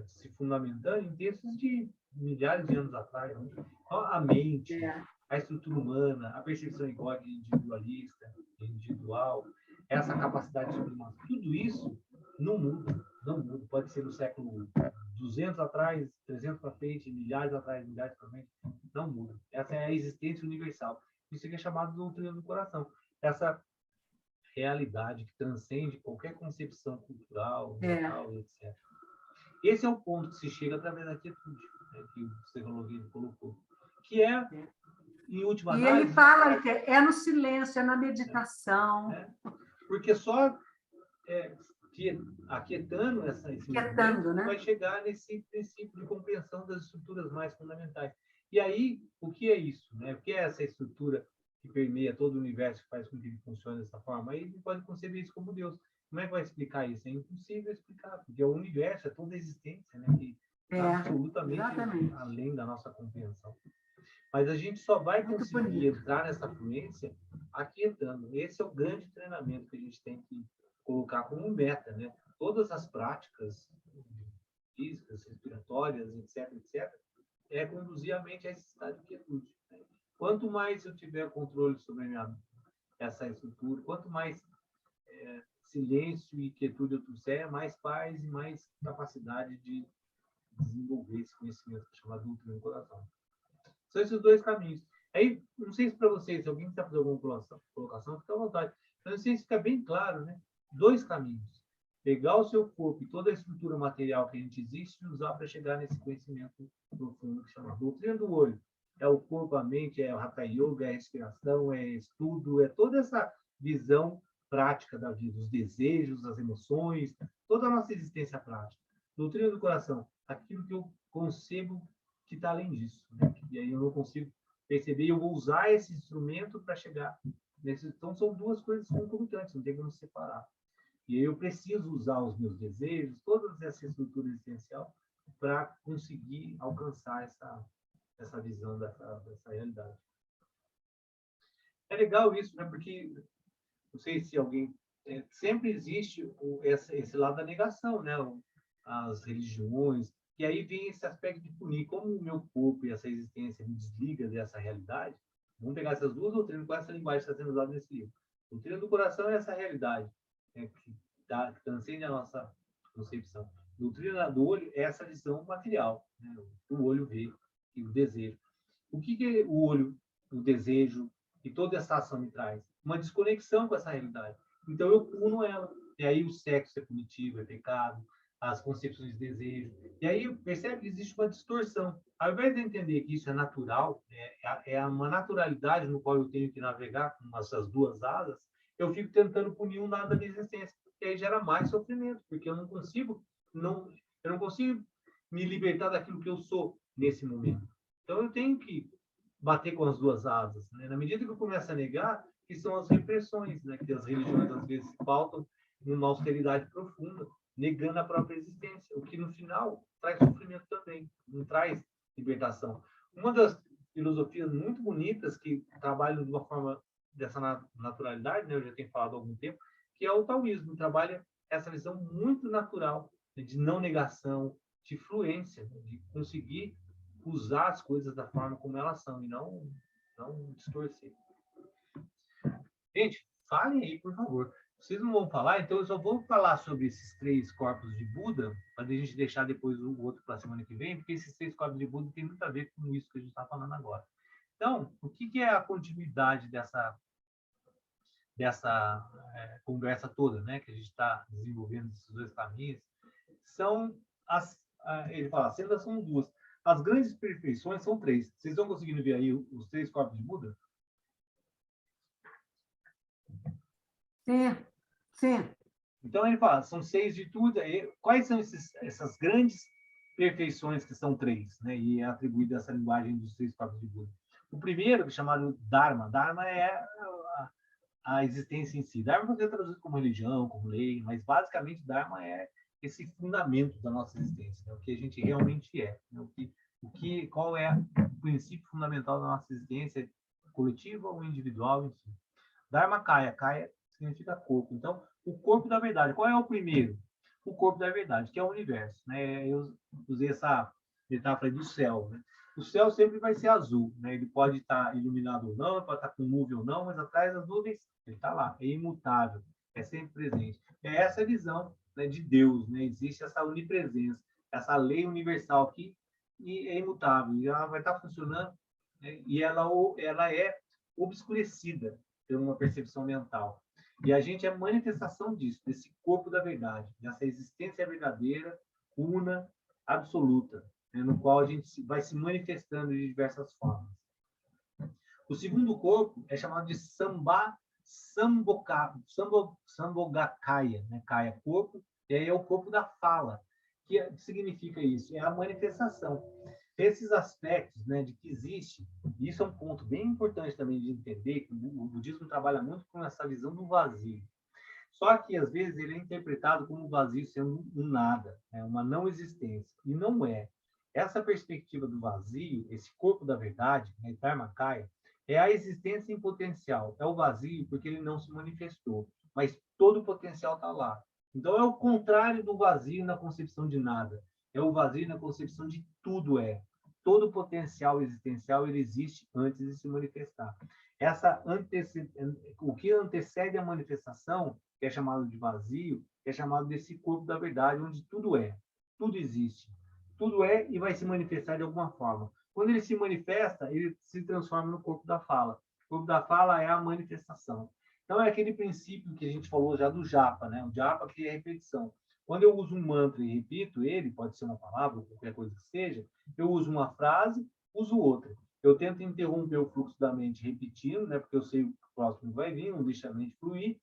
se fundamentando em textos de milhares de anos atrás, né? A mente, a estrutura humana, a percepção egóica individualista, individual, essa capacidade de sublimação, tudo isso não muda, não muda. Pode ser no século 200 atrás, 300 para frente, milhares atrás, milhares para frente, não muda. Essa é a existência universal. Isso é chamado de doutrina do coração. Essa realidade que transcende qualquer concepção cultural, mental, etc. Esse é o ponto que se chega através da quietude, né, que o psicologia colocou, que é, em última análise... E ele fala que é no silêncio, é na meditação. Porque só aquietando esse movimento, né? vai chegar nesse princípio de compreensão das estruturas mais fundamentais. E aí, o que é isso? Né? O que é essa estrutura que permeia todo o universo, que faz com que ele funcione dessa forma? Aí ele pode conceber isso como Deus. Como é que vai explicar isso? É impossível explicar, porque o universo é toda a existência, né? Que absolutamente além da nossa compreensão. Mas a gente só vai conseguir entrar nessa fluência aquietando. Esse é o grande treinamento que a gente tem que colocar como meta, né? Todas as práticas físicas, respiratórias, etc., é conduzir a mente a esse estado de quietude. Né? Quanto mais eu tiver controle sobre essa estrutura, quanto mais silêncio e quietude eu trouxer, mais paz e mais capacidade de desenvolver esse conhecimento chamado doutrina do coração. São esses dois caminhos. Aí, não sei se para vocês, se alguém está fazendo alguma colocação, fica à vontade. Mas não sei se fica bem claro, né? Dois caminhos. Pegar o seu corpo e toda a estrutura material que a gente existe e usar para chegar nesse conhecimento profundo que chama doutrina do olho. É o corpo, a mente, é o Hatha Yoga, é a respiração, é estudo, é toda essa visão prática da vida, os desejos, as emoções, toda a nossa existência prática. Doutrina do coração, aquilo que eu concebo que está além disso, né? E aí eu não consigo perceber, eu vou usar esse instrumento para chegar nesse. Então são duas coisas concomitantes, não tem como separar. E aí eu preciso usar os meus desejos, toda essa estrutura existencial, para conseguir alcançar essa visão dessa realidade. É legal isso, né? Porque não sei se alguém sempre existe esse lado da negação, né? As religiões, e aí vem esse aspecto de punir, como o meu corpo e essa existência me desliga dessa realidade. Vamos pegar essas duas doutrinas com essa linguagem que está sendo usada nesse livro. A doutrina do coração é essa realidade, né, que transcende a nossa concepção. A doutrina do olho é essa visão material, né? O olho vê e o desejo. O que o olho, o desejo e toda essa ação me traz? Uma desconexão com essa realidade. Então eu puno ela. E aí o sexo é punitivo, é pecado, as concepções de desejo. E aí percebe que existe uma distorção. Ao invés de entender que isso é natural, é uma naturalidade no qual eu tenho que navegar com essas duas asas, eu fico tentando punir um lado da minha existência. E aí gera mais sofrimento, porque eu não consigo me libertar daquilo que eu sou nesse momento. Então eu tenho que bater com as duas asas, né? Na medida que eu começo a negar, que são as repressões, né? Que as religiões às vezes pautam numa austeridade profunda, negando a própria existência, o que no final traz sofrimento também, não traz libertação. Uma das filosofias muito bonitas que trabalham de uma forma dessa naturalidade, né? Eu já tenho falado há algum tempo, que é o taoísmo, trabalha essa visão muito natural, né? De não negação, de fluência, né? De conseguir usar as coisas da forma como elas são e não distorcer. Gente, falem aí, por favor. Vocês não vão falar, então eu só vou falar sobre esses 3 corpos de Buda, para a gente deixar depois o outro para a semana que vem, porque esses 3 corpos de Buda tem muito a ver com isso que a gente está falando agora. Então, o que é a continuidade dessa conversa toda, né, que a gente está desenvolvendo esses 2 caminhos? São ele fala, sendo são 2. As grandes perfeições são 3. Vocês estão conseguindo ver aí os 3 corpos de Buda? Sim, sim. Então ele fala, são 6 virtudes. Quais são essas grandes perfeições que são 3, né? E é atribuída essa linguagem dos 3 corpos de Buda. O primeiro, que é chamado Dharma. Dharma é a existência em si. Dharma pode ser traduzido como religião, como lei, mas basicamente Dharma é esse fundamento da nossa existência, né? O que a gente realmente é, né? Qual é o princípio fundamental da nossa existência, coletiva ou individual, enfim. Dharma Kaya. Kaya significa corpo. Então, o corpo da verdade. Qual é o primeiro? O corpo da verdade, que é o universo, né? Eu usei essa metáfora do céu, né? O céu sempre vai ser azul, né? Ele pode estar iluminado ou não, pode estar com nuvem ou não, mas atrás das nuvens ele está lá, é imutável, é sempre presente. É essa visão, né, de Deus, né? Existe essa onipresença, essa lei universal que é imutável, e ela vai estar funcionando, né? E ela é obscurecida por uma percepção mental. E a gente é manifestação disso, desse corpo da verdade, dessa existência verdadeira, una, absoluta, né, no qual a gente vai se manifestando de diversas formas. O segundo corpo é chamado de Sambhogakaya, né? Kaya, corpo, e aí é o corpo da fala. Que significa isso? É a manifestação. Esses aspectos, né, de que existe, e isso é um ponto bem importante também de entender, que o budismo trabalha muito com essa visão do vazio. Só que, às vezes, ele é interpretado como vazio sendo um nada, né, uma não existência, e não é. Essa perspectiva do vazio, esse corpo da verdade, né, Dharmakaya, é a existência em potencial, é o vazio porque ele não se manifestou, mas todo o potencial está lá. Então, é o contrário do vazio na concepção de nada. É o vazio na concepção de tudo é. Todo o potencial existencial ele existe antes de se manifestar. O que antecede a manifestação, que é chamado de vazio, é chamado desse corpo da verdade, onde tudo é. Tudo existe. Tudo é e vai se manifestar de alguma forma. Quando ele se manifesta, ele se transforma no corpo da fala. O corpo da fala é a manifestação. Então, é aquele princípio que a gente falou já do japa, né? O japa que é a repetição. Quando eu uso um mantra e repito ele, pode ser uma palavra ou qualquer coisa que seja, eu uso uma frase, uso outra. Eu tento interromper o fluxo da mente repetindo, né? Porque eu sei que o próximo vai vir, não deixa a mente fluir,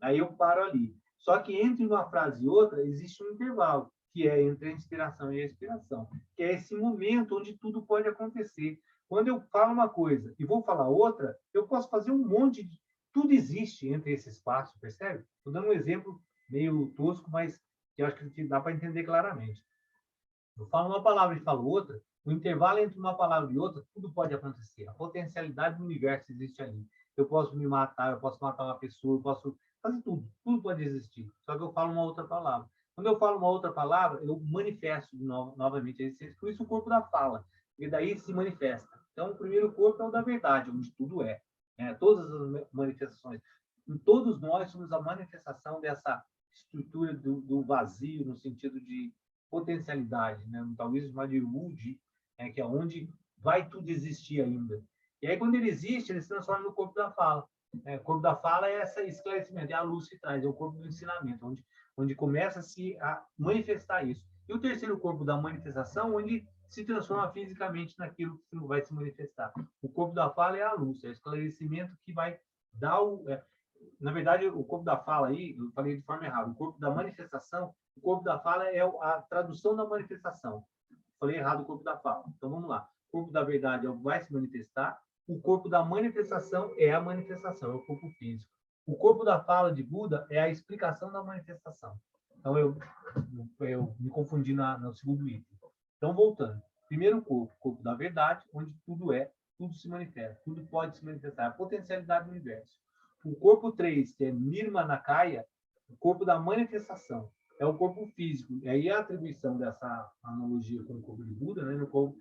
aí eu paro ali. Só que entre uma frase e outra existe um intervalo, que é entre a inspiração e a expiração, que é esse momento onde tudo pode acontecer. Quando eu falo uma coisa e vou falar outra, eu posso fazer um monte de... Tudo existe entre esse espaço, percebe? Estou dando um exemplo meio tosco, mas que eu acho que dá para entender claramente. Eu falo uma palavra e falo outra, o intervalo entre uma palavra e outra, tudo pode acontecer. A potencialidade do universo existe ali. Eu posso me matar, eu posso matar uma pessoa, eu posso quase tudo pode existir, só que eu falo uma outra palavra. Quando eu falo uma outra palavra, eu manifesto novamente a existência, por isso o corpo da fala, e daí se manifesta. Então, o primeiro corpo é o da verdade, onde tudo é, né? Todas as manifestações. Em todos nós somos a manifestação dessa estrutura do vazio, no sentido de potencialidade, né? Talvez chamado de Wood, né? Que é onde vai tudo existir ainda. E aí, quando ele existe, ele se transforma no corpo da fala. O corpo da fala é esse esclarecimento, é a luz que traz, é o corpo do ensinamento, onde começa-se a manifestar isso. E o terceiro corpo da manifestação, onde se transforma fisicamente naquilo que vai se manifestar. O corpo da fala é a luz, é o esclarecimento que vai dar na verdade, o corpo da fala aí, eu falei de forma errada, o corpo da manifestação, o corpo da fala é a tradução da manifestação. Falei errado o corpo da fala. Então, vamos lá. O corpo da verdade é o que vai se manifestar, o corpo da manifestação é a manifestação, é o corpo físico. O corpo da fala de Buda é a explicação da manifestação. Então, eu me confundi no segundo item. Então, voltando. Primeiro corpo, o corpo da verdade, onde tudo é, tudo se manifesta, tudo pode se manifestar, a potencialidade do universo. O corpo 3, que é Nirmanakaya, o corpo da manifestação, é o corpo físico. E aí a atribuição dessa analogia com o corpo de Buda, né, no qual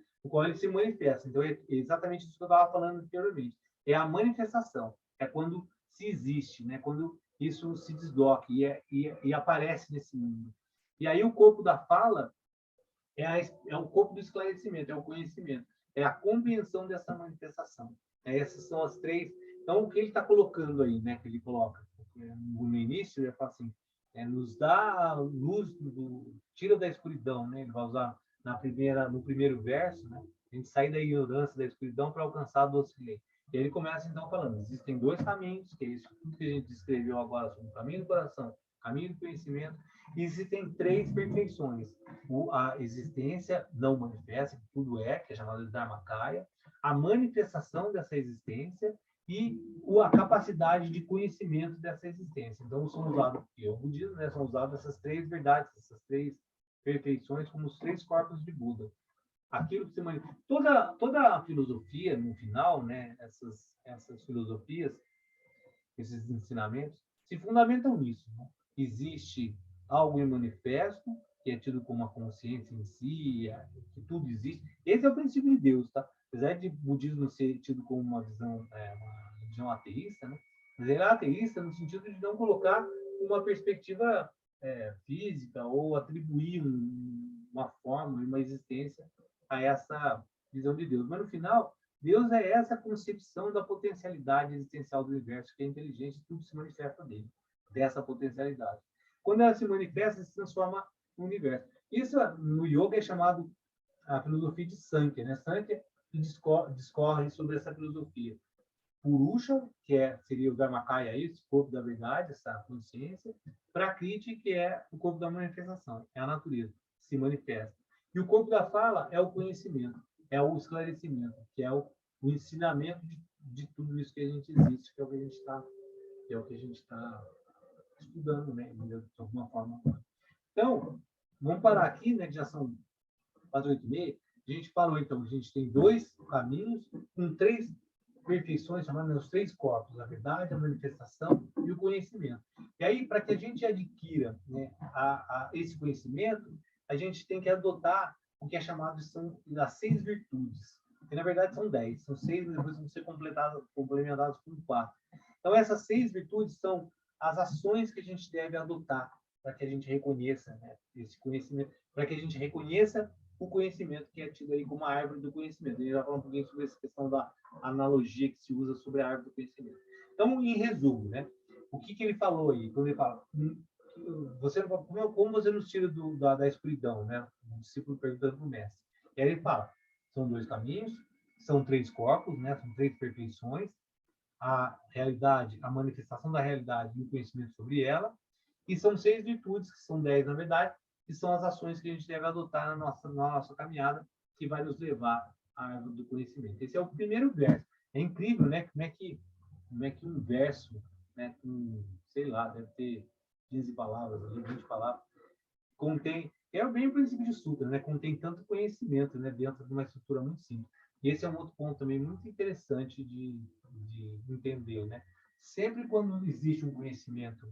ele se manifesta. Então, é exatamente isso que eu estava falando anteriormente. É a manifestação. É quando se existe, né, quando isso se desloca e aparece nesse mundo. E aí o corpo da fala é o corpo do esclarecimento, é o conhecimento, é a compreensão dessa manifestação. Essas são as três. Então, o que ele está colocando aí, né, que ele coloca no início, ele fala assim, nos dá a luz, tira da escuridão, né? Ele vai usar no primeiro verso, né? A gente sai da ignorância, da escuridão para alcançar a doce lei. E ele começa, então, falando, existem dois caminhos, que é isso tudo que a gente descreveu agora sobre o caminho do coração, o caminho do conhecimento, e existem três perfeições. A existência não manifesta, que tudo é, que é chamada de Dharmakaya, a manifestação dessa existência e a capacidade de conhecimento dessa existência. Então, são usados, e o budismo, né, são usadas essas três verdades, essas três perfeições como os três corpos de Buda. Aquilo que se manifesta. Toda a filosofia, no final, né, essas filosofias, esses ensinamentos, se fundamentam nisso. Né? Existe algo em manifesto, que é tido como uma consciência em si, que tudo existe. Esse é o princípio de Deus, tá? Apesar de budismo ser tido como uma visão, uma religião ateísta, né? Mas ele é ateísta no sentido de não colocar uma perspectiva física ou atribuir uma forma, uma existência a essa visão de Deus. Mas, no final, Deus é essa concepção da potencialidade existencial do universo, que é inteligente, tudo se manifesta dele, dessa potencialidade. Quando ela se manifesta, se transforma no universo. Isso, no yoga, é chamado a filosofia de Sankhya, né? Sankhya discorre sobre essa filosofia. Purusha, que seria o Dharmakaya, esse corpo da verdade, essa consciência. Prakriti, que é o corpo da manifestação, é a natureza, se manifesta. E o corpo da fala é o conhecimento, é o esclarecimento, que é o ensinamento de tudo isso que a gente existe, que é o que a gente está estudando, né, de alguma forma. Então, vamos parar aqui, né, que já são quase 8h30. A gente falou, então, a gente tem dois caminhos com três perfeições, chamando os três corpos, a verdade, a manifestação e o conhecimento. E aí, para que a gente adquira, né, esse conhecimento, a gente tem que adotar o que é chamado das 6 virtudes. Que, na verdade, são 10. São 6, mas depois vão ser complementadas com 4. Então, essas 6 virtudes são as ações que a gente deve adotar para que a gente reconheça, né, esse conhecimento, para que a gente reconheça o conhecimento que é tido aí como a árvore do conhecimento. A gente vai falar um pouquinho sobre essa questão da analogia que se usa sobre a árvore do conhecimento. Então, em resumo, né, o que ele falou aí? Quando ele fala, como você nos tira da escuridão, né? O discípulo perguntando para o mestre. E aí ele fala, são 2 caminhos, são 3 corpos, né? São 3 perfeições, a realidade, a manifestação da realidade e o conhecimento sobre ela, e são 6 virtudes, que são 10 na verdade, que são as ações que a gente deve adotar na nossa caminhada, que vai nos levar à árvore do conhecimento. Esse é o primeiro verso. É incrível, né? Como é que um verso, né, com, sei lá, deve ter 15 palavras, 20 palavras, contém, é bem o princípio de Sutra, né? Contém tanto conhecimento, né, dentro de uma estrutura muito simples. E esse é um outro ponto também muito interessante de entender, né? sempre quando existe um conhecimento,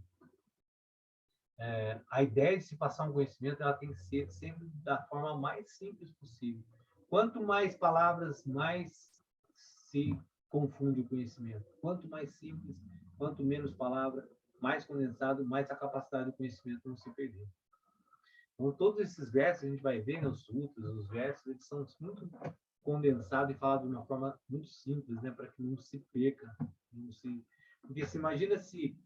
a ideia de se passar um conhecimento, ela tem que ser sempre da forma mais simples possível. Quanto mais palavras, mais se confunde o conhecimento. Quanto mais simples, quanto menos palavra, mais condensado, mais a capacidade do conhecimento não se perder. Então, todos esses versos, a gente vai ver nos sutras, os versos, eles são muito condensados e falados de uma forma muito simples, né, para que não se perca. Porque se imagina se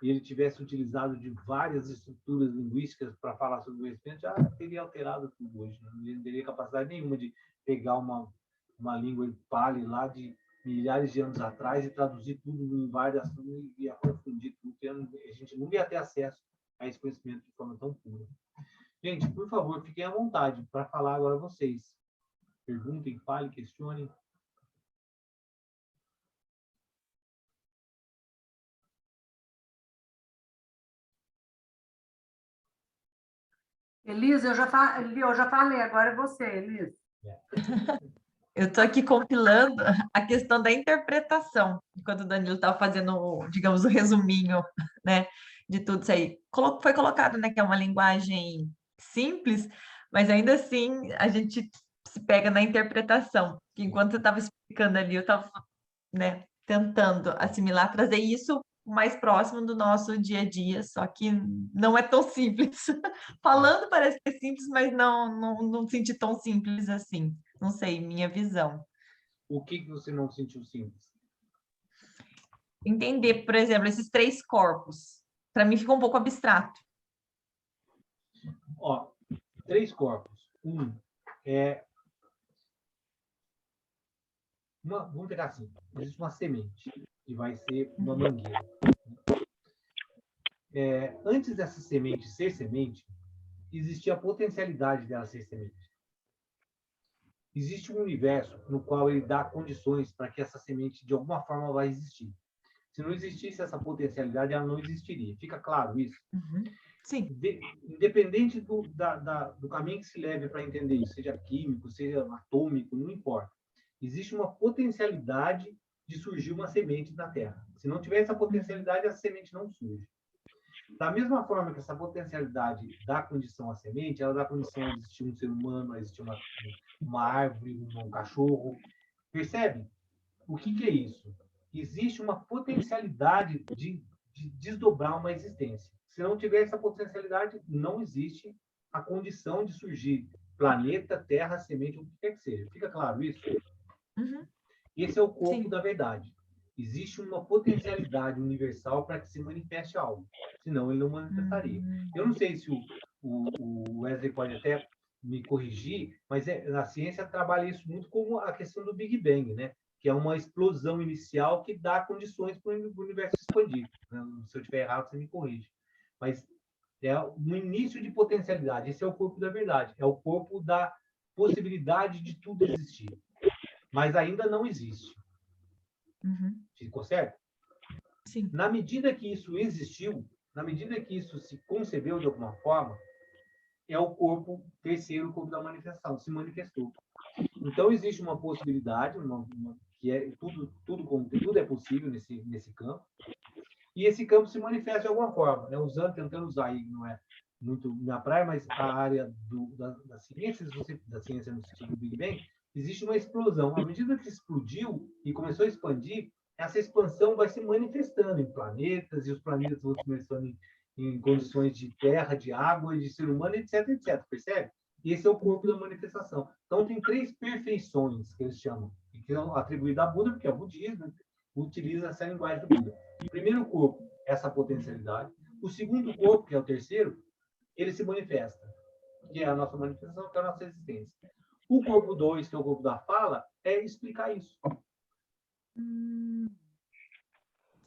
ele tivesse utilizado de várias estruturas linguísticas para falar sobre o conhecimento, já teria alterado tudo hoje. Não teria capacidade nenhuma de pegar uma língua pali lá de milhares de anos atrás e traduzir tudo em várias e ia confundir tudo. A gente não ia ter acesso a esse conhecimento de forma tão pura. Gente, por favor, fiquem à vontade para falar agora vocês. Perguntem, falem, questionem. Elisa, eu já falei, agora é você, Elisa. Eu estou aqui compilando a questão da interpretação, enquanto o Danilo estava fazendo, digamos, o resuminho, né, de tudo isso aí. Foi colocado, né, que é uma linguagem simples, mas ainda assim a gente se pega na interpretação. Que enquanto você estava explicando ali, eu estava, né, tentando assimilar, trazer isso mais próximo do nosso dia a dia, só que não é tão simples. Falando parece que é simples, mas não senti tão simples assim. Não sei, minha visão. O que você não sentiu simples? Entender, por exemplo, esses 3 corpos. Para mim fica um pouco abstrato. Ó, 3 corpos. Vamos pegar assim, existe uma semente, que vai ser uma mangueira. Antes dessa semente ser semente, existia a potencialidade dela ser semente. Existe um universo no qual ele dá condições para que essa semente, de alguma forma, vai existir. Se não existisse essa potencialidade, ela não existiria. Fica claro isso? Uhum. Sim. Independente do caminho que se leve para entender isso, seja químico, seja atômico, não importa. Existe uma potencialidade de surgir uma semente na Terra. Se não tiver essa potencialidade, a semente não surge. Da mesma forma que essa potencialidade dá condição à semente, ela dá condição a existir um ser humano, a existir uma árvore, um cachorro. Percebe? O que é isso? Existe uma potencialidade de desdobrar uma existência. Se não tiver essa potencialidade, não existe a condição de surgir planeta, terra, semente, o que quer que seja. Fica claro isso? Uhum. Esse é o corpo Sim. da verdade. Existe uma potencialidade universal para que se manifeste algo. Senão, ele não manifestaria. Eu não sei se o Wesley pode até me corrigir, mas a ciência trabalha isso muito como a questão do Big Bang, né? Que é uma explosão inicial que dá condições para o universo expandir. Se eu estiver errado, você me corrige. Mas é um início de potencialidade. Esse é o corpo da verdade. É o corpo da possibilidade de tudo existir. Mas ainda não existe. Uhum. Ficou certo? Sim. Na medida que isso existiu, na medida que isso se concebeu de alguma forma, é o corpo terceiro, o corpo da manifestação, se manifestou. Então, existe uma possibilidade, que é tudo é possível nesse campo, e esse campo se manifesta de alguma forma, né? Tentando usar aí, não é muito minha praia, mas a área da ciência, da ciência no sentido do Big Bang, existe uma explosão. À medida que explodiu e começou a expandir, essa expansão vai se manifestando em planetas, e os planetas vão se manifestando em condições de terra, de água, de ser humano, etc, etc. Percebe? Esse é o corpo da manifestação. Então, tem 3 perfeições que eles chamam, que são atribuídas a Buda, porque é o budismo, utiliza essa linguagem do Buda. O primeiro corpo, essa potencialidade. O segundo corpo, que é o terceiro, ele se manifesta, que é a nossa manifestação, que é a nossa existência. O corpo 2, que é o corpo da fala, é explicar isso.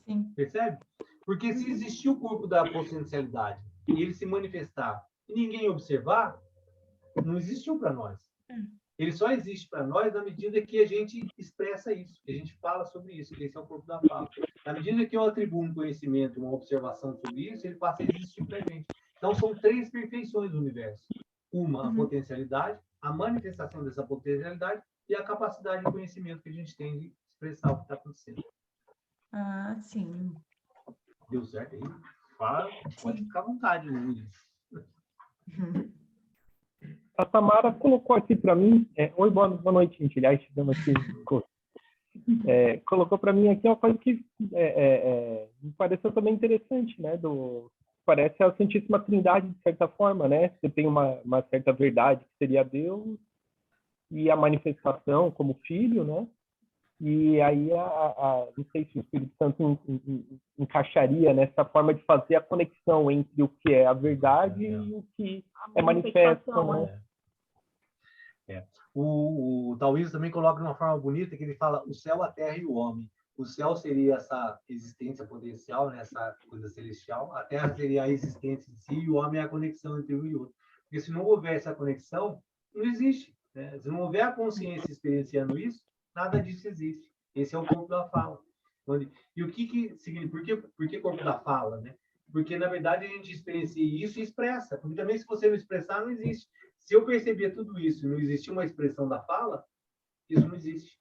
Sim. Percebe? Porque se existir o corpo da potencialidade e ele se manifestar e ninguém observar, não existiu para nós. Ele só existe para nós na medida que a gente expressa isso, que a gente fala sobre isso, que esse é o corpo da fala. Na medida que eu atribuo um conhecimento, uma observação sobre isso, ele passa a existir para a gente. Então, são 3 perfeições do universo. Uma, a potencialidade, a manifestação dessa potencialidade e a capacidade de conhecimento que a gente tem de expressar o que está acontecendo. Ah, sim. Deu certo aí? Fala, pode ficar à vontade, Luiz. A Tamara colocou aqui para mim, oi, boa noite, gente, aliás, chegando aqui, colocou para mim aqui uma coisa que me pareceu também interessante, né, parece a Santíssima Trindade, de certa forma, né, você tem uma certa verdade que seria Deus, e a manifestação como filho, né, e aí não sei se o Espírito Santo encaixaria nessa forma de fazer a conexão entre o que é a verdade e o que é manifesto, né? O Taoísmo também coloca de uma forma bonita que ele fala o céu, a terra e o homem. O céu seria essa existência potencial, né, essa coisa celestial. A terra seria a existência em si e o homem é a conexão entre um e outro. Porque se não houver essa conexão, não existe. Né? Se não houver a consciência experienciando isso, nada disso existe. Esse é o corpo da fala. E o que significa? Por que corpo da fala? Né? Porque, na verdade, a gente experiencia isso e expressa. Porque também, se você não expressar, não existe. Se eu percebia tudo isso e não existia uma expressão da fala, isso não existe.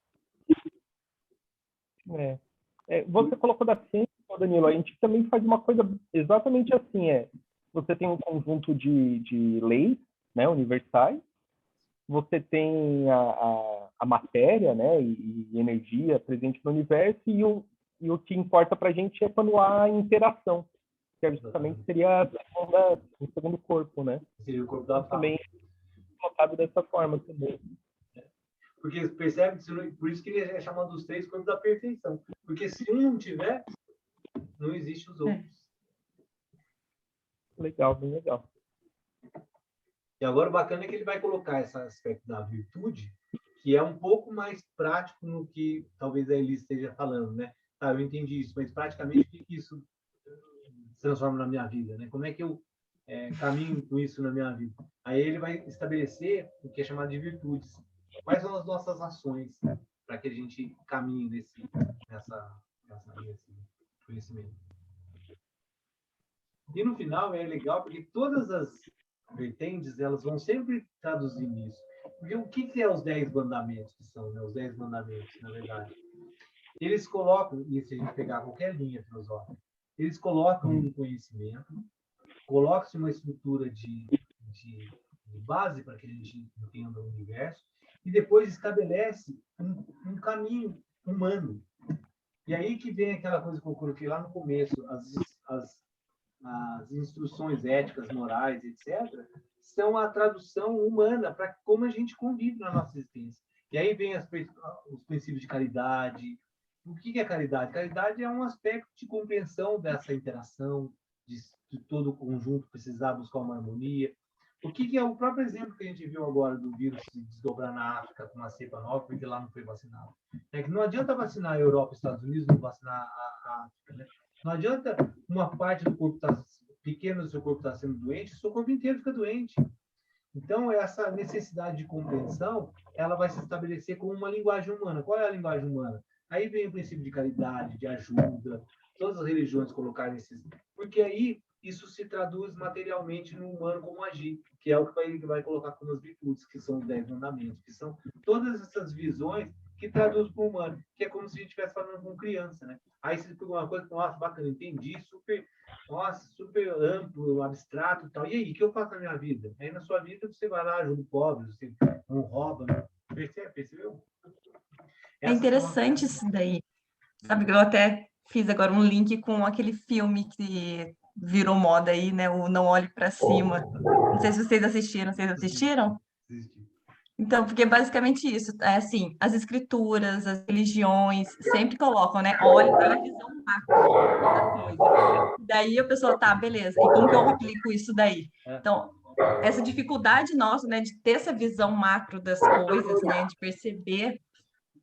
Você colocou da ciência, Danilo, a gente também faz uma coisa exatamente assim, você tem um conjunto de leis, né, universais, você tem a matéria, né, e energia presente no universo, e o que importa para a gente é quando há interação, que justamente seria o segundo corpo, né? Seria o corpo da fala. Também colocado dessa forma também. Porque percebe, por isso que ele é chamado dos três corpos da perfeição. Porque se um não tiver, não existe os outros. Legal, bem legal. E agora o bacana é que ele vai colocar esse aspecto da virtude, que é um pouco mais prático no que talvez a Elis esteja falando, né? Ah, eu entendi isso, mas praticamente o que isso se transforma na minha vida, né? Como é que eu caminho com isso na minha vida? Aí ele vai estabelecer o que é chamado de virtudes. Quais são as nossas ações, né, para que a gente caminhe nesse conhecimento? E no final é legal porque todas as vertentes elas vão sempre traduzir nisso. Porque o que é os 10 mandamentos que são, né? Os 10 mandamentos, na verdade? Eles colocam, e se a gente pegar qualquer linha filosófica, eles colocam um conhecimento, colocam-se uma estrutura de base para que a gente entenda o universo, e depois estabelece um caminho humano. E aí que vem aquela coisa que eu coloquei lá no começo, as instruções éticas, morais, etc., são a tradução humana para como a gente convive na nossa existência. E aí vem os princípios de caridade. O que é caridade? Caridade é um aspecto de compreensão dessa interação, de todo o conjunto precisar buscar uma harmonia. O que é o próprio exemplo que a gente viu agora do vírus se desdobrar na África com uma cepa nova, porque lá não foi vacinado. É que não adianta vacinar a Europa e os Estados Unidos, não vacinar a África, né? Não adianta uma parte do corpo pequena do seu corpo estar sendo doente, o seu corpo inteiro fica doente. Então, essa necessidade de compreensão, ela vai se estabelecer como uma linguagem humana. Qual é a linguagem humana? Aí vem o princípio de caridade, de ajuda, todas as religiões colocarem esses... Porque aí isso se traduz materialmente no humano como agir, que é o que ele vai colocar como as virtudes, que são os 10 mandamentos, que são todas essas visões que traduz para o humano, que é como se a gente estivesse falando com criança, né? Aí você pegou uma coisa, nossa, bacana, entendi, super amplo, abstrato e tal. E aí, o que eu faço na minha vida? Aí na sua vida você vai lá, ajuda o pobre, você não rouba, né? Percebeu? É interessante isso daí. Sabe que eu até fiz agora um link com aquele filme que virou moda aí, né? O Não Olhe para Cima. Não sei se vocês assistiram. Vocês assistiram? Então, porque é basicamente isso, é assim, as escrituras, as religiões sempre colocam, né? Olha a visão macro da coisa. Daí a pessoa, tá, beleza, e como que eu aplico isso daí? Então, essa dificuldade nossa, né, de ter essa visão macro das coisas, né, de perceber,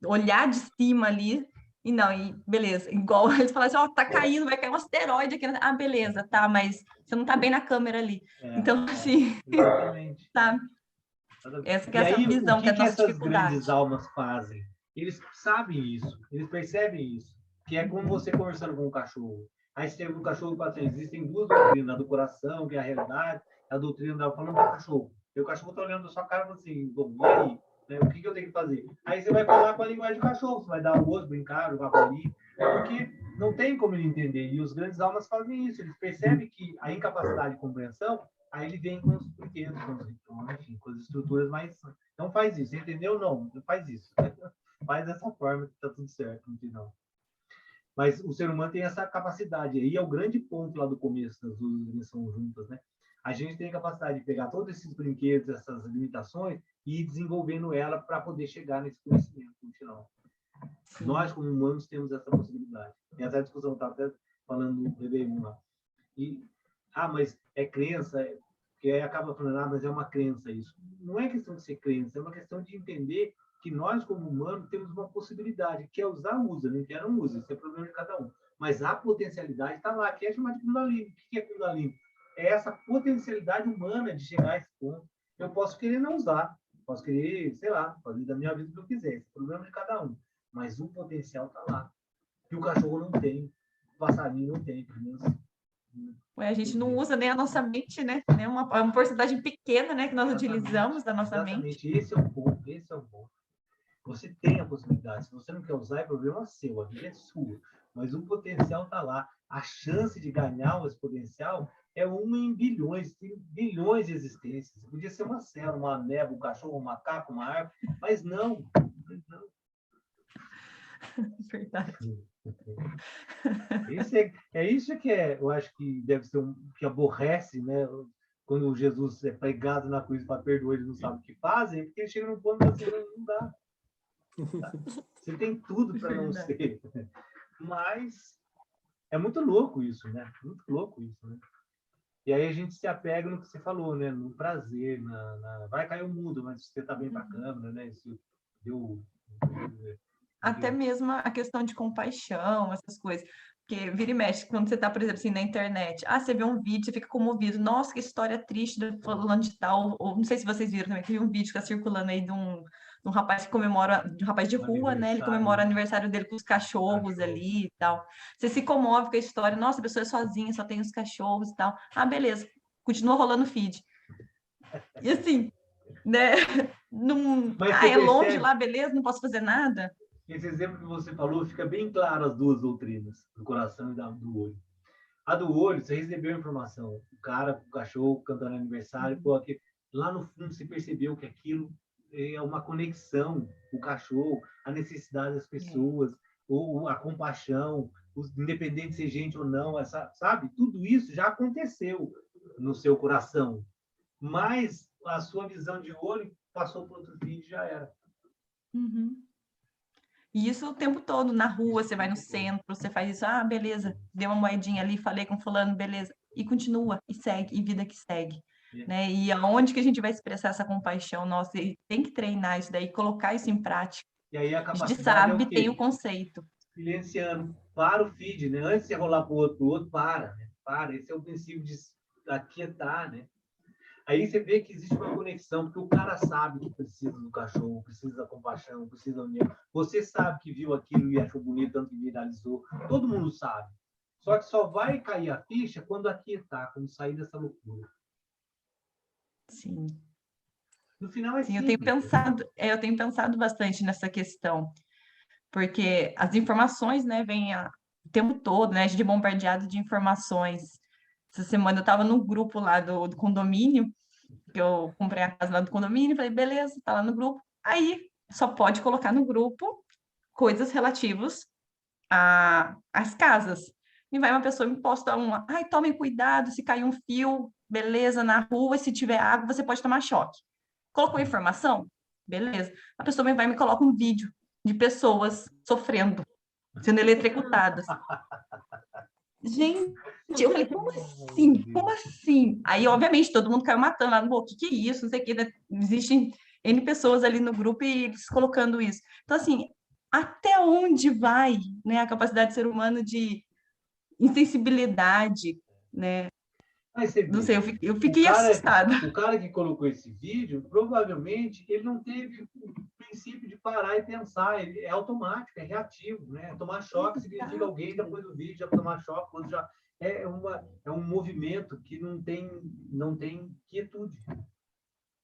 olhar de cima ali, e não, e beleza, igual eles falam assim, ó, tá caindo, vai cair um asteroide aqui, ah, beleza, tá, mas você não tá bem na câmera ali. Então, assim, exatamente. sabe? Essa que é E essa aí, visão, o que é a que nossa essas dificuldade. grandes almas fazem? Eles sabem isso, eles percebem isso, que é como você conversando com um cachorro. Aí você tem um cachorro para trás. Existem duas doutrinas, a do coração, que é a realidade, a doutrina da falando do cachorro. E o cachorro está olhando na sua cara e falando assim, bom, e aí? Né? O que eu tenho que fazer? Aí você vai falar com a linguagem do cachorro, você vai dar o osso, brincar, jogar bolinha, porque não tem como ele entender. E os grandes almas fazem isso. Eles percebem que a incapacidade de compreensão, aí ele vem com os brinquedos, enfim, com as estruturas mais... Não faz isso, entendeu? Não faz isso. Faz dessa forma que tá tudo certo no final. Mas o ser humano tem essa capacidade. Aí é o grande ponto lá do começo das duas dimensões juntas, né? A gente tem a capacidade de pegar todos esses brinquedos, essas limitações, e ir desenvolvendo ela para poder chegar nesse conhecimento no final. Sim. Nós, como humanos, temos essa possibilidade. E essa discussão estava até falando do BB1 lá. Mas é crença, porque aí acaba falando, mas é uma crença isso. Não é questão de ser crença, é uma questão de entender que nós, como humanos, temos uma possibilidade, que é usar, usa, não quer, não usa, isso é problema de cada um. Mas a potencialidade está lá, que é chamada de Kundalini. O que é Kundalini? É essa potencialidade humana de chegar a esse ponto. Eu posso querer não usar, posso querer, sei lá, fazer da minha vida o que eu quiser, esse é o problema de cada um. Mas o potencial está lá, que o cachorro não tem, o passarinho não tem, pelo menos. Ué, a gente não usa nem a nossa mente, né? É uma porcentagem pequena, né, que nós utilizamos da nossa mente. Exatamente, esse é o ponto, esse é o ponto. Você tem a possibilidade. Se você não quer usar, é problema seu, a vida é sua. Mas o potencial está lá. A chance de ganhar esse potencial é 1 em bilhões, tem bilhões de existências. Podia ser uma célula, uma ameba, um cachorro, um macaco, uma árvore, mas não. Verdade. Isso que eu acho que deve ser que aborrece, né? Quando Jesus é pregado na cruz para perdoar, eles não sabem o que fazem, porque ele chega num ponto assim, não dá. Você tem tudo para não ser. Mas é muito louco isso, né? Muito louco isso, né? E aí a gente se apega no que você falou, né? No prazer, vai cair o mundo, mas você está bem para a câmera, né? Isso deu... Até mesmo a questão de compaixão, essas coisas. Porque vira e mexe, quando você está, por exemplo, assim, na internet, você vê um vídeo, você fica comovido, nossa, que história triste do fulano de tal, ou não sei se vocês viram também, teve um vídeo que está circulando aí de um rapaz que comemora, de um rapaz de rua, né? Ele comemora o aniversário dele com os cachorros ali e tal. Você se comove com a história, nossa, a pessoa é sozinha, só tem os cachorros e tal. Beleza, continua rolando o feed. E assim, né? Não... Mas é longe lá, beleza, não posso fazer nada. Esse exemplo que você falou, fica bem claro as duas doutrinas, do coração e do olho. A do olho, você recebeu a informação. O cara, o cachorro cantando aniversário, lá no fundo você percebeu que aquilo é uma conexão, o cachorro, a necessidade das pessoas, ou a compaixão, independente de ser gente ou não, sabe? Tudo isso já aconteceu no seu coração. Mas a sua visão de olho passou para outro vídeo e já era. Uhum. E isso o tempo todo, na rua, você vai no centro, você faz isso, beleza, deu uma moedinha ali, falei com fulano, beleza, e continua, e segue, e vida que segue, né? E aonde que a gente vai expressar essa compaixão? Nossa, e tem que treinar isso daí, colocar isso em prática. E aí a gente sabe, tem o conceito. Silenciando, para o feed, né? Antes de você rolar para o outro, para, né? Para, esse é o princípio de aquietar, né? Aí você vê que existe uma conexão, porque o cara sabe que precisa do cachorro, precisa da compaixão, precisa da união. Você sabe que viu aquilo e achou bonito, tanto que viralizou. Todo mundo sabe. Só que só vai cair a ficha quando aquietar, quando sair dessa loucura. Sim. No final é Sim, simples. eu tenho pensado bastante nessa questão, porque as informações, né, vêm o tempo todo, né, a gente é bombardeado de informações. Essa semana eu estava no grupo lá do condomínio, que eu comprei a casa lá do condomínio, falei, beleza, tá lá no grupo. Aí só pode colocar no grupo coisas relativas às casas. E vai uma pessoa me posta tomem cuidado, se cair um fio, beleza, na rua, e se tiver água, você pode tomar choque. Colocou informação? Beleza. A pessoa vai e me coloca um vídeo de pessoas sofrendo, sendo eletrocutadas. Gente, eu falei, como assim? Como assim? Aí, obviamente, todo mundo caiu matando lá no o que é isso? Não sei o que, né? Existem N pessoas ali no grupo e eles colocando isso. Então, assim, até onde vai, né, a capacidade do ser humano de insensibilidade, né? Não sei, eu fiquei assustada. O cara que colocou esse vídeo, provavelmente, ele não teve o princípio de parar e pensar. Ele é automático, é reativo, né? Tomar choque significa alguém, depois do vídeo, já tomar choque, quando já... É um movimento que não tem quietude.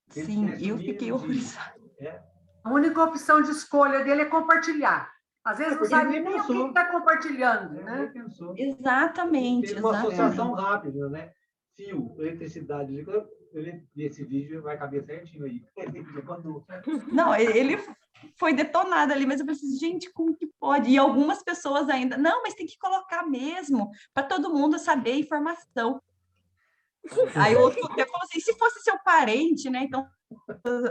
Sim, eu fiquei horrorizada. A única opção de escolha dele é compartilhar. Às vezes não Porque sabe ninguém nem o que pensou. está compartilhando, Ninguém né? pensou. Exatamente, Teve uma exatamente. associação rápida, né? Fio, eletricidade. Esse vídeo vai caber certinho aí. Quando... Não, ele foi detonado ali, mas eu pensei, gente, como que pode? E algumas pessoas ainda, não, mas tem que colocar mesmo, para todo mundo saber a informação. Aí o outro até falou assim, se fosse seu parente, né? Então,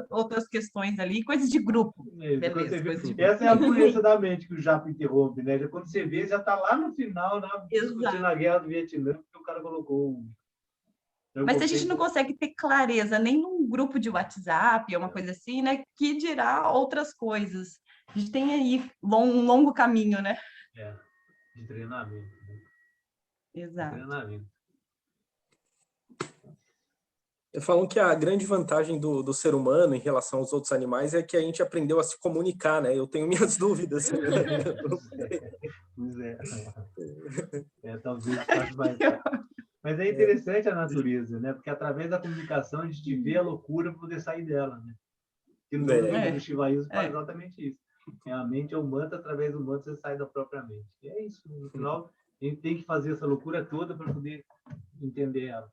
outras questões ali, coisas de grupo. Quando Beleza, você vê- coisas de grupo. Essa é a pureza da mente que o Japa interrompe, né? Quando você vê, já está lá no final, discutindo Exato. a guerra do Vietnã, porque o cara colocou. Mas se a gente não consegue ter clareza nem num grupo de WhatsApp, ou uma coisa assim, né? Que dirá outras coisas. A gente tem aí um longo caminho, né? De treinamento. Né? Exato. Treinamento. Falam que a grande vantagem do ser humano em relação aos outros animais é que a gente aprendeu a se comunicar, né? Eu tenho minhas dúvidas. Pois é. Talvez faça mais. Mas é interessante a natureza, né? Porque através da comunicação a gente vê a loucura para poder sair dela, né? Que no livro do Shivaísmo faz exatamente isso. A mente é o manto, através do manto você sai da própria mente. E é isso. No final, a gente tem que fazer essa loucura toda para poder entender ela.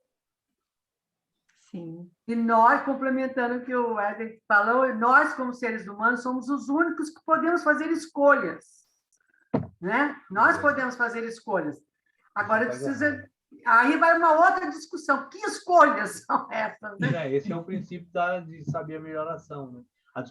Sim. E nós, complementando o que o Éder falou, nós, como seres humanos, somos os únicos que podemos fazer escolhas. Né? Nós podemos fazer escolhas. Agora, precisa... Aí vai uma outra discussão. Que escolhas são essas? Né? Esse é o princípio de saber a melhor ação. Né? A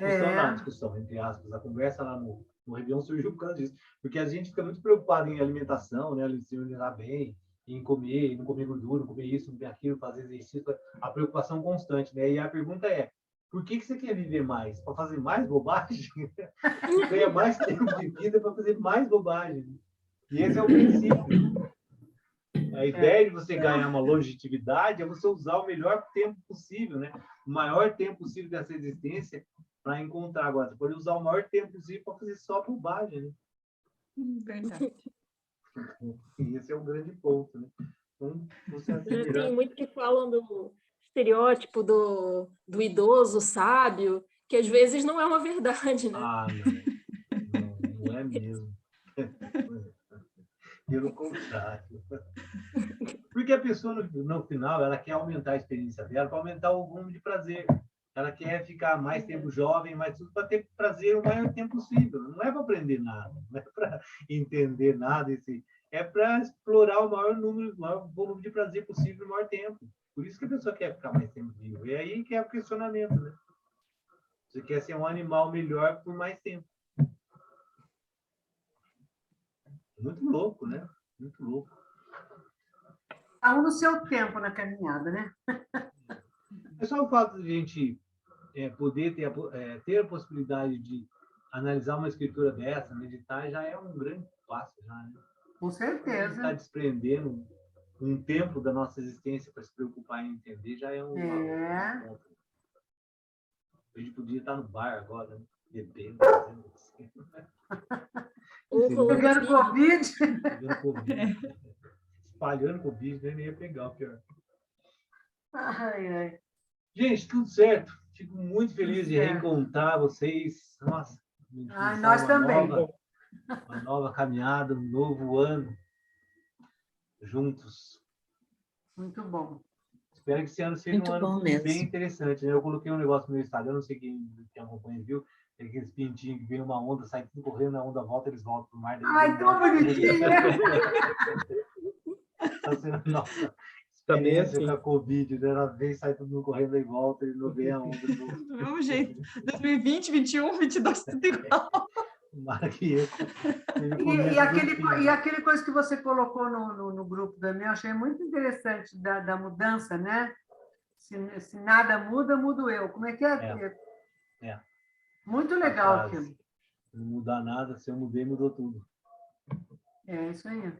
discussão, entre aspas, a conversa lá no Réveillon surgiu por causa disso. Porque a gente fica muito preocupado em alimentação, né? Se alimentar bem, em comer, não comer gordura, não comer isso, não comer aquilo, fazer exercício, a preocupação constante, né? E a pergunta é, por que você quer viver mais? Para fazer mais bobagem? Ganha mais tempo de vida para fazer mais bobagem. E esse é o princípio. A ideia de você ganhar uma longevidade é você usar o melhor tempo possível, né? O maior tempo possível dessa existência para encontrar. Agora, você pode usar o maior tempo possível para fazer só bobagem, né? Verdade. E esse é um grande ponto, né? Então, você acelerar... Tem muito que falam do estereótipo do idoso sábio, que às vezes não é uma verdade, né? Ah, não é mesmo. Pelo contrário. Porque a pessoa, no final, ela quer aumentar a experiência dela para aumentar o volume de prazer. Ela quer ficar mais tempo jovem, mais tudo para ter prazer o maior tempo possível. Não é para aprender nada, não é para entender nada. É para explorar o maior volume de prazer possível no maior tempo. Por isso que a pessoa quer ficar mais tempo viva. E aí que é o questionamento, né? Você quer ser um animal melhor por mais tempo. Muito louco, né? Muito louco. Cada um no seu tempo na caminhada, né? É só o fato de a gente poder ter a possibilidade de analisar uma escritura dessa, meditar, já é um grande passo, já, né? Com certeza. Está desprendendo um tempo da nossa existência para se preocupar em entender, já é um ponto. A gente podia estar no bar agora, né? Bebendo, fazendo assim. Pegando Covid. Pegando Covid. Espalhando Covid, nem ia pegar o pior. Ai, ai. Gente, tudo certo. Fico muito feliz de reencontrar vocês. Nossa, nós também. Uma nova caminhada, um novo ano juntos. Muito bom. Espero que esse ano seja um ano bem interessante. Né? Eu coloquei um negócio no meu Instagram, não sei quem acompanha viu, tem aqueles pintinhos que vem uma onda, sai tudo correndo, na onda volta, eles voltam para o mar. Ai, tão bonitinho! Está sendo a nossa Também experiência assim. com a Covid. Né? Ela vem, sai todo mundo correndo e volta, e não vem a onda. Do mesmo jeito. 2020, 2021, 2022, tudo igual. E aquele coisa que você colocou no grupo também, eu achei muito interessante da mudança, né? Se nada muda, mudo eu. Como é que é? Muito legal aquilo. Se não mudar nada, se eu mudei, mudou tudo. É isso aí.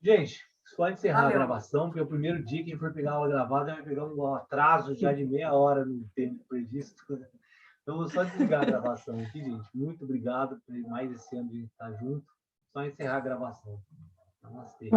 Gente, só encerrar a gravação, porque é o primeiro dia que for pegar a aula gravada, vai pegar um atraso já de meia hora no tempo previsto. Então, vou só desligar a gravação aqui, gente. Muito obrigado por mais esse ano de estar junto. Só encerrar a gravação. Namastê.